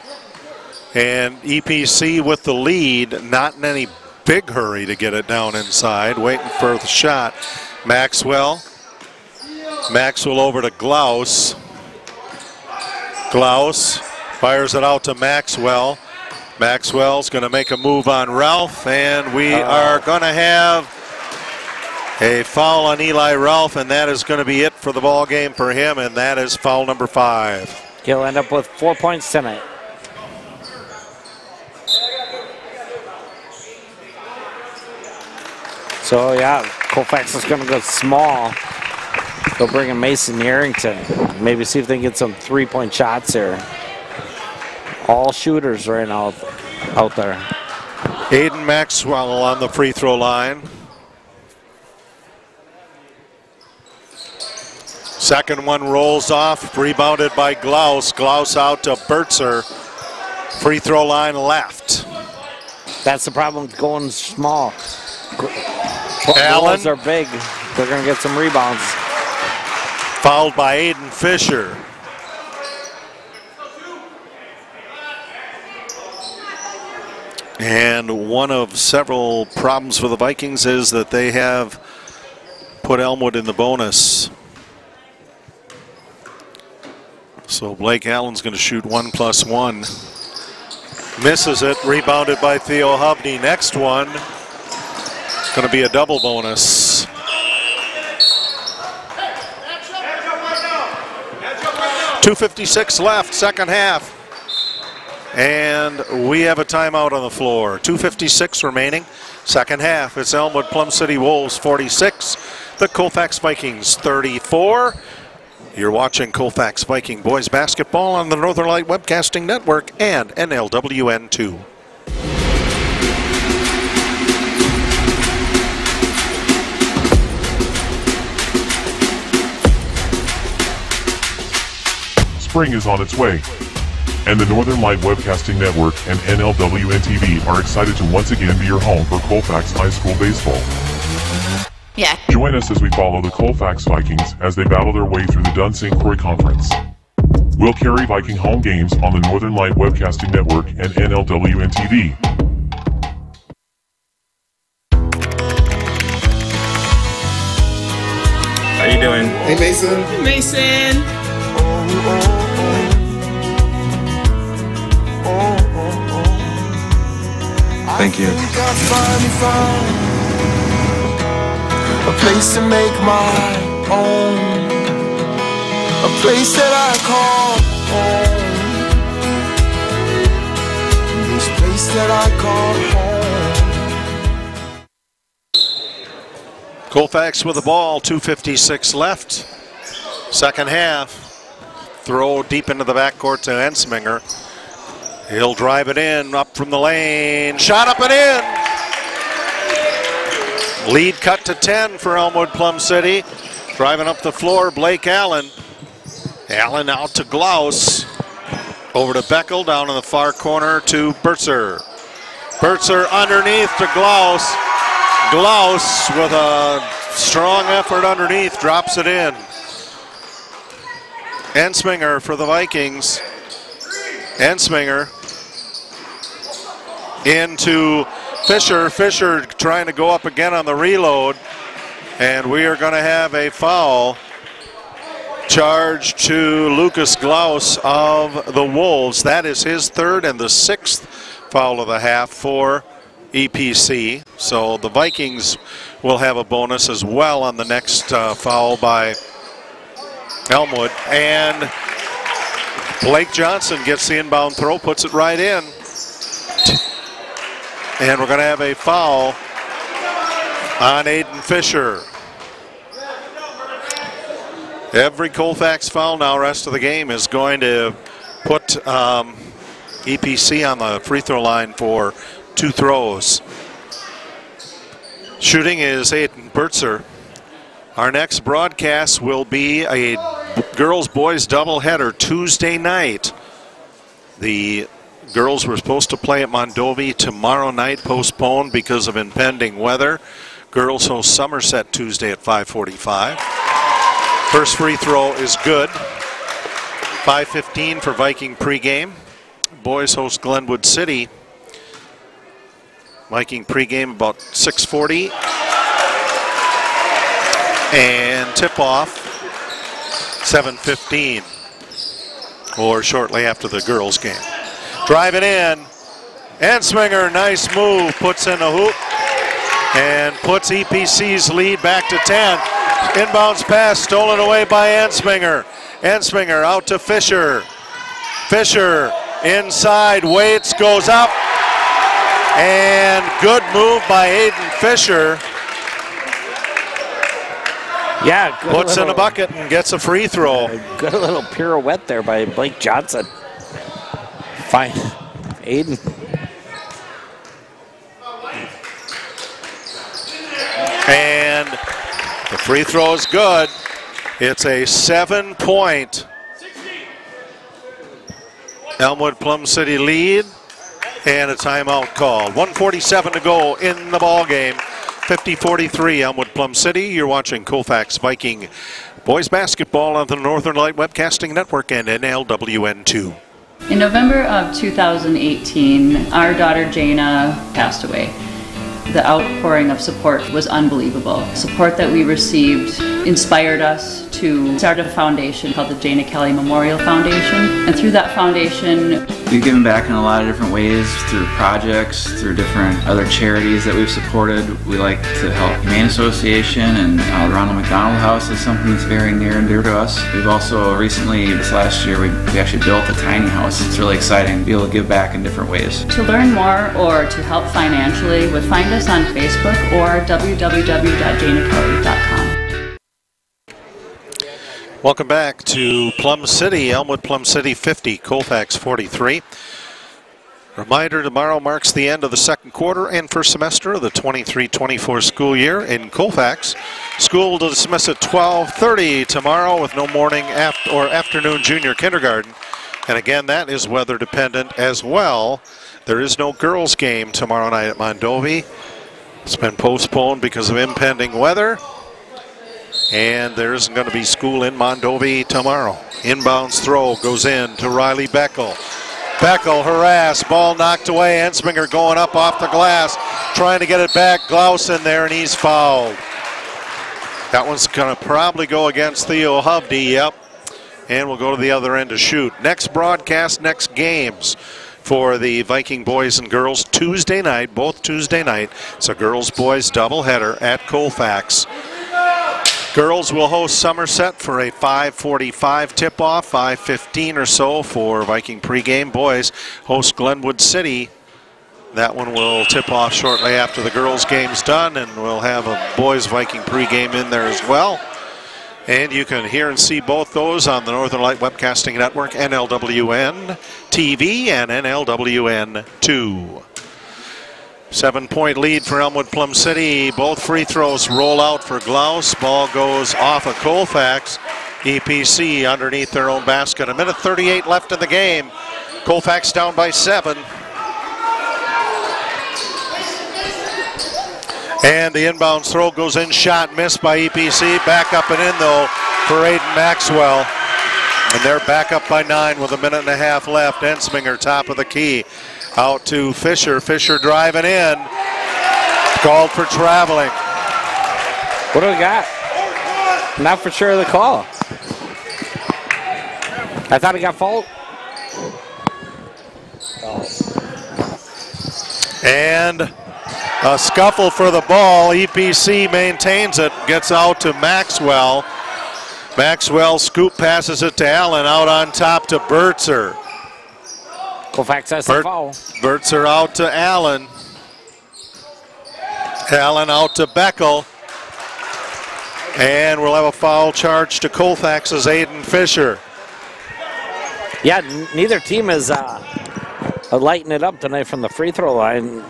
And EPC with the lead, not in any big hurry to get it down inside, waiting for the shot. Maxwell over to Glaus. Glaus fires it out to Maxwell. Maxwell's going to make a move on Ralph, and we are going to have a foul on Eli Ralph, and that is going to be it for the ball game for him, and that is foul number 5. He'll end up with 4 points tonight. So yeah, Colfax is going to go small. They'll bring in Mason Arrington. Maybe see if they can get some three-point shots here. All shooters right now out there. Aiden Maxwell on the free throw line. Second one rolls off, rebounded by Glaus. Glaus out to Bertzer. Free throw line left. That's the problem with going small. Allen. Goals are big. They're going to get some rebounds. Fouled by Aiden Fisher. And one of several problems for the Vikings is that they have put Elmwood in the bonus. So Blake Allen's going to shoot 1+1. Misses it, rebounded by Theo Hovney. Next one, going to be a double bonus. .256 left, second half. And we have a timeout on the floor. 2:56 remaining, second half. It's Elmwood Plum City Wolves 46, the Colfax Vikings 34. You're watching Colfax Viking Boys Basketball on the Northern Light Webcasting Network and NLWN 2. Spring is on its way, and the Northern Light Webcasting Network and NLWN TV are excited to once again be your home for Colfax High School baseball. Yeah. Join us as we follow the Colfax Vikings as they battle their way through the Dunn St. Croix Conference. We'll carry Viking home games on the Northern Light Webcasting Network and NLWN TV. How you doing? Hey, Mason. Hey, Mason. Thank you. A place to make my own, a place that I call home, this place that I call home. Colfax with the ball, 2:56 left. Second half. Throw deep into the backcourt to Ensminger. He'll drive it in, up from the lane, shot up and in. Lead cut to 10 for Elmwood Plum City. Driving up the floor, Blake Allen. Allen out to Glaus. Over to Beckel, down in the far corner to Bertzer. Bertzer underneath to Glaus. Glaus with a strong effort underneath, drops it in. Ensminger for the Vikings. Ensminger into Fisher. Fisher trying to go up again on the reload, and we are going to have a foul charged to Lucas Glaus of the Wolves. That is his third and the sixth foul of the half for EPC. So the Vikings will have a bonus as well on the next foul by Elmwood. And Blake Johnson gets the inbound throw, puts it right in. And we're going to have a foul on Aiden Fisher. Every Colfax foul now, rest of the game, is going to put EPC on the free throw line for two throws. Shooting is Aiden Bertzer. Our next broadcast will be a girls-boys doubleheader Tuesday night. The girls were supposed to play at Mondovi tomorrow night, postponed because of impending weather. Girls host Somerset Tuesday at 5:45. First free throw is good. 5:15 for Viking pregame. boys host Glenwood City. Viking pregame about 6:40. And tip-off 7:15, or shortly after the girls' game. Driving in, Ansminger, nice move, puts in a hoop and puts EPC's lead back to 10. Inbounds pass stolen away by Ansminger. Ansminger out to Fisher. Fisher inside, waits, goes up, and good move by Aiden Fisher. Yeah, puts in a bucket and gets a free throw. Good little pirouette there by Blake Johnson. Fine, Aiden. And the free throw is good. It's a 7-point Elmwood Plum City lead, and a timeout called. 1:47 to go in the ball game. 50-43 Elmwood Plum City. You're watching Colfax Viking Boys Basketball on the Northern Light Webcasting Network and NLWN2. In November of 2018, our daughter Jana passed away. The outpouring of support was unbelievable. Support that we received inspired us to start a foundation called the Jana Kelly Memorial Foundation. And through that foundation, we've given back in a lot of different ways, through projects, through different other charities that we've supported. We like to help Humane Association, and the Ronald McDonald House is something that's very near and dear to us. We've also recently, this last year, we actually built a tiny house. It's really exciting to be able to give back in different ways. to learn more or to help financially, would find us on Facebook or www.janakelly.com. Welcome back to Plum City. Elmwood Plum City 50, Colfax 43. Reminder, tomorrow marks the end of the second quarter and first semester of the 23-24 school year in Colfax. School will dismiss at 12:30 tomorrow with no morning or afternoon junior kindergarten. And again, that is weather dependent as well. There is no girls game tomorrow night at Mondovi. It's been postponed because of impending weather. And there isn't going to be school in Mondovi tomorrow. Inbounds throw goes in to Riley Beckel. Beckel harassed, ball knocked away. Ensminger going up off the glass, trying to get it back. Glaus in there, and he's fouled. That one's going to probably go against Theo Hovde, yep. And we'll go to the other end to shoot. Next broadcast, next games for the Viking boys and girls Tuesday night, both Tuesday night. It's a girls-boys doubleheader at Colfax. Girls will host Somerset for a 5:45 tip-off, 5:15 or so for Viking pregame. Boys host Glenwood City. That one will tip off shortly after the girls' game's done, and we'll have a boys Viking pregame in there as well. And you can hear and see both those on the Northern Light Webcasting Network, NLWN TV and NLWN2. 7-point lead for Elmwood Plum City. Both free throws roll out for Glaus. Ball goes off of Colfax. EPC underneath their own basket. 1:38 left in the game. Colfax down by 7. And the inbounds throw goes in, shot missed by EPC. Back up and in though for Aiden Maxwell. And they're back up by 9 with 1.5 minutes left. Ensminger top of the key. Out to Fisher. Fisher driving in. Called for traveling. What do we got? Not for sure of the call. I thought he got fouled. And a scuffle for the ball. EPC maintains it. Gets out to Maxwell. Maxwell scoop passes it to Allen. Out on top to Bertzer. Colfax has the foul. Bertzer out to Allen. Allen out to Beckel. And we'll have a foul charge to Colfax's Aiden Fisher. Yeah, neither team is lighting it up tonight from the free throw line.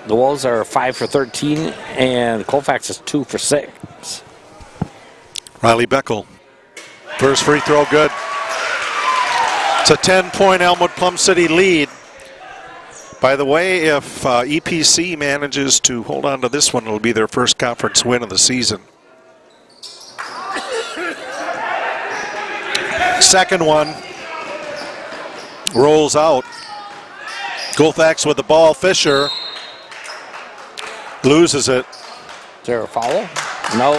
The Wolves are 5 for 13, and Colfax is 2 for 6. Riley Beckel. First free throw good. It's a 10-point Elmwood Plum City lead. By the way, if EPC manages to hold on to this one, it'll be their first conference win of the season. Second one rolls out. Colfax with the ball. Fisher loses it. Is there a foul? No.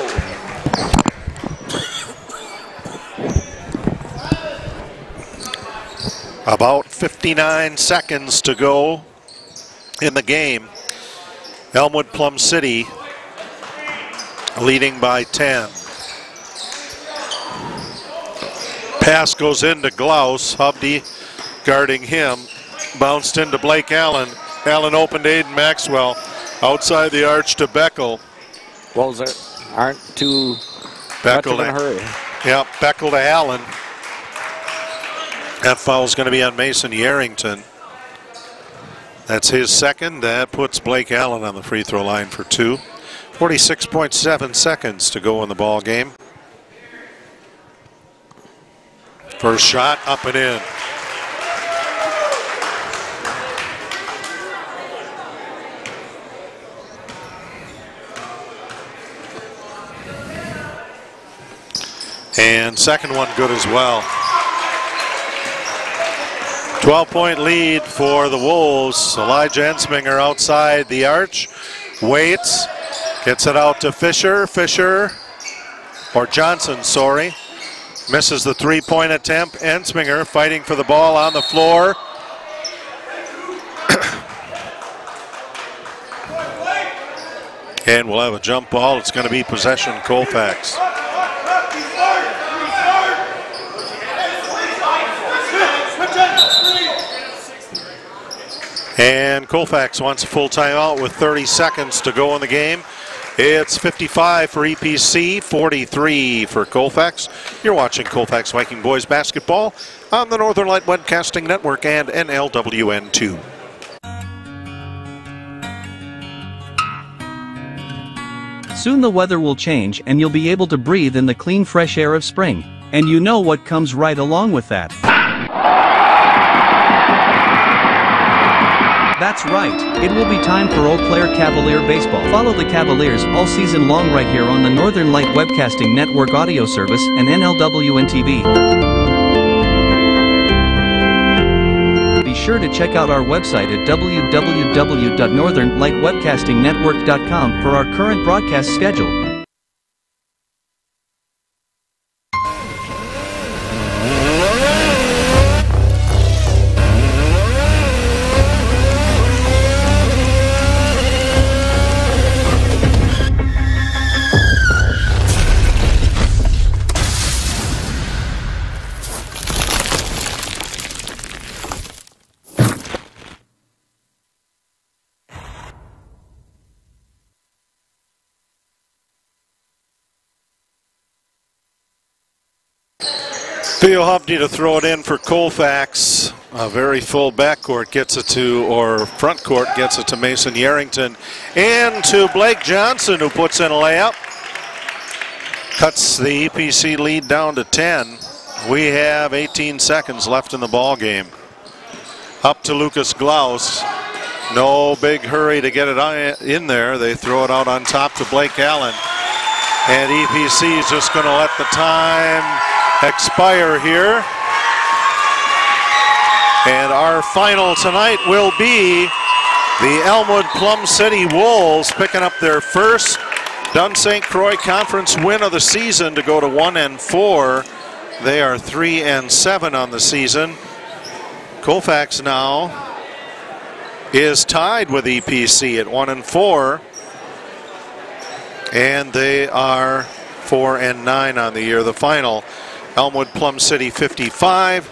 About 59 seconds to go in the game. Elmwood Plum City leading by 10. Pass goes into Glaus. Hubdy guarding him. Bounced into Blake Allen. Allen opened Aiden Maxwell. Outside the arch to Beckel. Wolves aren't too much of in a hurry. Yep, Beckel to Allen. That foul's going to be on Mason Yarrington. That's his second. That puts Blake Allen on the free throw line for 2. 46.7 seconds to go in the ball game. First shot up and in. And second one good as well. 12-point lead for the Wolves. Elijah Ensminger outside the arch. Waits. Gets it out to Fisher. Johnson, sorry. Misses the three-point attempt. Ensminger fighting for the ball on the floor. And we'll have a jump ball. It's going to be possession Colfax. And Colfax wants a full timeout with 30 seconds to go in the game. It's 55 for EPC, 43 for Colfax. You're watching Colfax Viking Boys Basketball on the Northern Light Webcasting Network and NLWN 2. Soon the weather will change and you'll be able to breathe in the clean fresh air of spring. And you know what comes right along with that. That's right, it will be time for Eau Claire Cavalier Baseball. Follow the Cavaliers all season long right here on the Northern Light Webcasting Network audio service and NLWN TV. Be sure to check out our website at www.northernlightwebcastingnetwork.com for our current broadcast schedule. Theo Hubney to throw it in for Colfax. A very full backcourt gets it to, or front court gets it to Mason Yarrington. And to Blake Johnson, who puts in a layup. Cuts the EPC lead down to 10. We have 18 seconds left in the ball game. Up to Lucas Glaus. No big hurry to get it in there. They throw it out on top to Blake Allen. And EPC is just going to let the time expire here. And our final tonight will be the Elmwood Plum City Wolves picking up their first Dun St. Croix Conference win of the season to go to 1-4. They are 3-7 on the season. Colfax now is tied with EPC at 1-4. And they are 4-9 on the year. The final, Elmwood Plum City 55,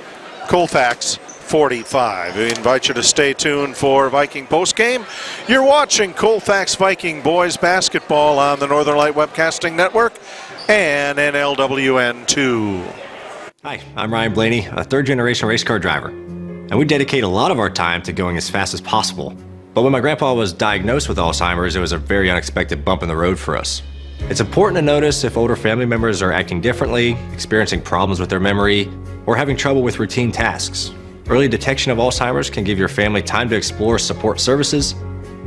Colfax 45. We invite you to stay tuned for Viking postgame. You're watching Colfax Viking Boys Basketball on the Northern Light Webcasting Network and NLWN 2. Hi, I'm Ryan Blaney, a third-generation race car driver. And we dedicate a lot of our time to going as fast as possible. But when my grandpa was diagnosed with Alzheimer's, it was a very unexpected bump in the road for us. It's important to notice if older family members are acting differently, experiencing problems with their memory, or having trouble with routine tasks. Early detection of Alzheimer's can give your family time to explore support services,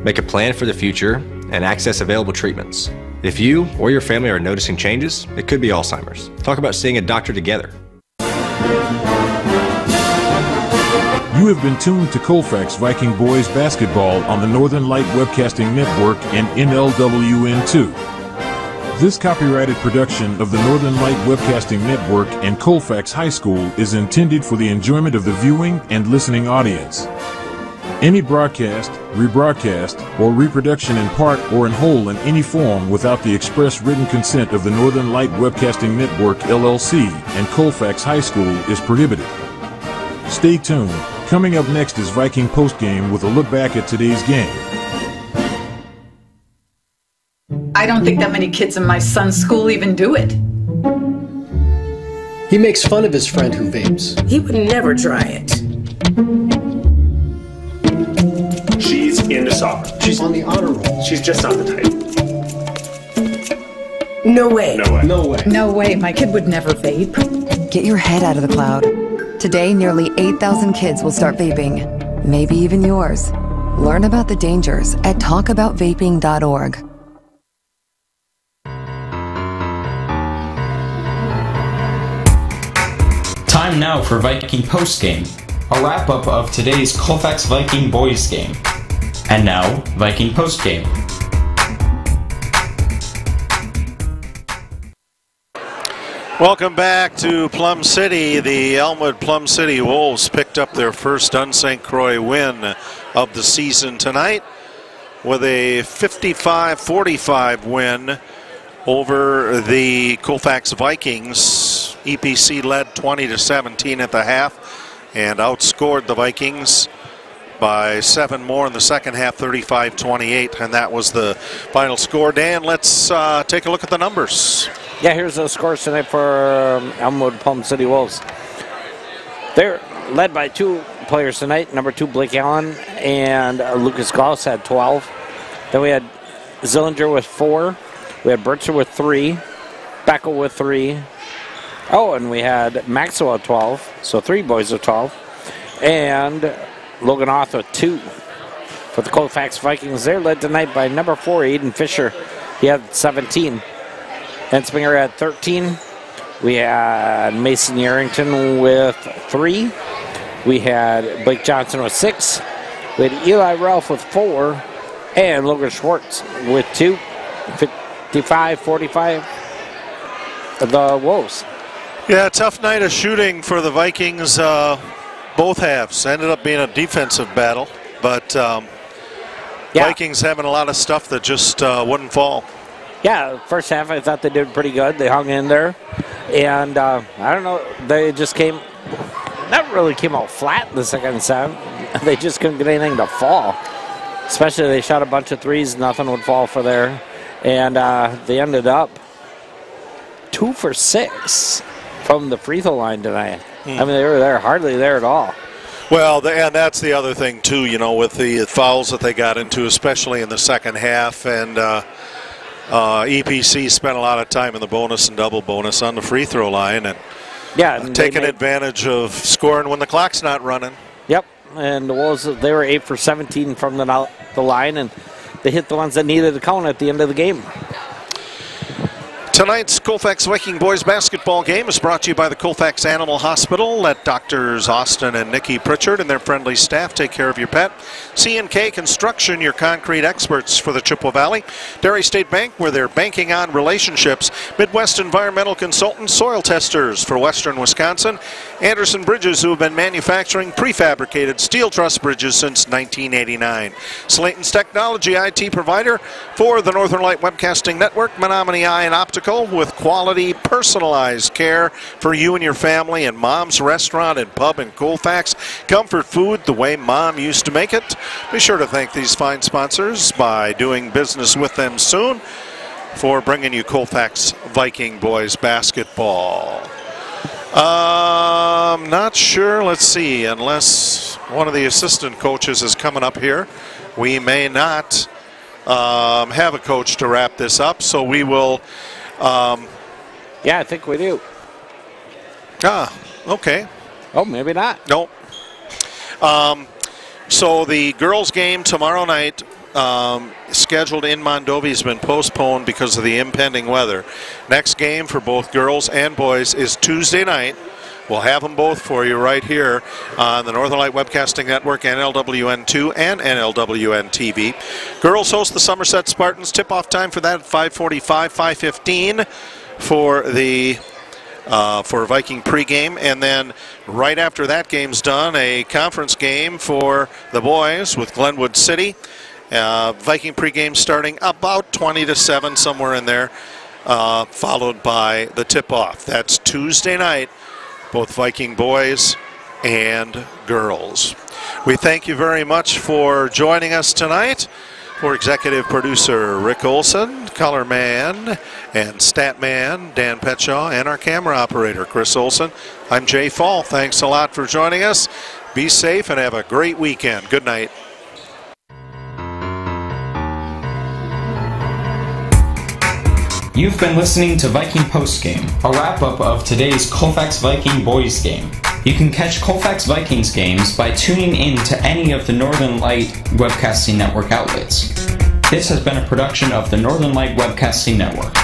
make a plan for the future, and access available treatments. If you or your family are noticing changes, it could be Alzheimer's. Talk about seeing a doctor together. You have been tuned to Colfax Viking Boys Basketball on the Northern Light Webcasting Network and NLWN2. This copyrighted production of the Northern Light Webcasting Network and Colfax High School is intended for the enjoyment of the viewing and listening audience. Any broadcast, rebroadcast, or reproduction in part or in whole in any form without the express written consent of the Northern Light Webcasting Network LLC and Colfax High School is prohibited. Stay tuned. Coming up next is Viking Postgame with a look back at today's game. I don't think that many kids in my son's school even do it. He makes fun of his friend who vapes. He would never try it. She's into soccer. She's on the honor roll. She's just not the type. No way. No way. No way. No way, my kid would never vape. Get your head out of the cloud. Today, nearly 8,000 kids will start vaping. Maybe even yours. Learn about the dangers at talkaboutvaping.org. Time now for Viking Postgame, a wrap-up of today's Colfax Viking Boys game. And now, Viking Postgame. Welcome back to Plum City. The Elmwood Plum City Wolves picked up their first Dun St. Croix win of the season tonight with a 55-45 win over the Colfax Vikings. EPC led 20-17 at the half and outscored the Vikings by 7 more in the second half, 35-28, and that was the final score. Dan, let's take a look at the numbers. Yeah, here's the scores tonight for Elmwood Plum City Wolves. They're led by 2 players tonight. Number 2, Blake Allen, and Lucas Gauss had 12. Then we had Zillinger with 4. We had Bertzer with 3. Beckel with 3. Oh, and we had Maxwell at 12, so 3 boys with 12. And Logan Oth with 2. For the Colfax Vikings, they're led tonight by number 4, Aiden Fisher. He had 17. Ensminger had 13. We had Mason Yarrington with 3. We had Blake Johnson with 6. We had Eli Ralph with 4. And Logan Schwartz with 2. 55-45 the Wolves. Yeah, tough night of shooting for the Vikings. Both halves ended up being a defensive battle, but Vikings having a lot of stuff that just wouldn't fall. Yeah, first half I thought they did pretty good. They hung in there, and I don't know, they just not really came out flat in the second set. They just couldn't get anything to fall. Especially they shot a bunch of threes, nothing would fall for there, and they ended up 2 for 6 from the free throw line tonight. I mean, they were there, hardly there at all. Well, and that's the other thing, too, you know, with the fouls that they got into, especially in the second half. And EPC spent a lot of time in the bonus and double bonus on the free throw line. And taking advantage of scoring when the clock's not running. Yep, and the Wolves, they were 8 for 17 from the line, and they hit the ones that needed to count at the end of the game. Tonight's Colfax Viking Boys Basketball game is brought to you by the Colfax Animal Hospital. Let Doctors Austin and Nikki Pritchard and their friendly staff take care of your pet. C&K Construction, your concrete experts for the Chippewa Valley. Dairy State Bank, where they're banking on relationships. Midwest Environmental Consultants, soil testers for Western Wisconsin. Anderson Bridges, who have been manufacturing prefabricated steel truss bridges since 1989. Slayton's Technology, IT provider for the Northern Light Webcasting Network. Menominee Eye and Optical, with quality, personalized care for you and your family. And Mom's Restaurant and Pub in Colfax. Comfort food the way Mom used to make it. Be sure to thank these fine sponsors by doing business with them soon for bringing you Colfax Viking Boys Basketball. Not sure. Let's see. Unless one of the assistant coaches is coming up here, we may not have a coach to wrap this up. So we will. Yeah, I think we do. Okay. Oh, maybe not. Nope. So the girls' game tomorrow night, scheduled in Mondovi, has been postponed because of the impending weather. Next game for both girls and boys is Tuesday night We'll have them both for you right here on the Northern Light Webcasting Network, NLWN2 and NLWN TV. Girls host the Somerset Spartans. Tip-off time for that at 5:45, 5:15 for the for Viking pregame, and then right after that game's done, a conference game for the boys with Glenwood City. Viking pregame starting about 20 to 7, somewhere in there, followed by the tip-off. That's Tuesday night, both Viking boys and girls. We thank you very much for joining us tonight. For executive producer Rick Olson, color man and stat man Dan Petshaw, and our camera operator Chris Olson, I'm Jay Fall. Thanks a lot for joining us. Be safe and have a great weekend. Good night. You've been listening to Viking Postgame, a wrap-up of today's Colfax Viking Boys game. You can catch Colfax Vikings games by tuning in to any of the Northern Light Webcasting Network outlets. This has been a production of the Northern Light Webcasting Network.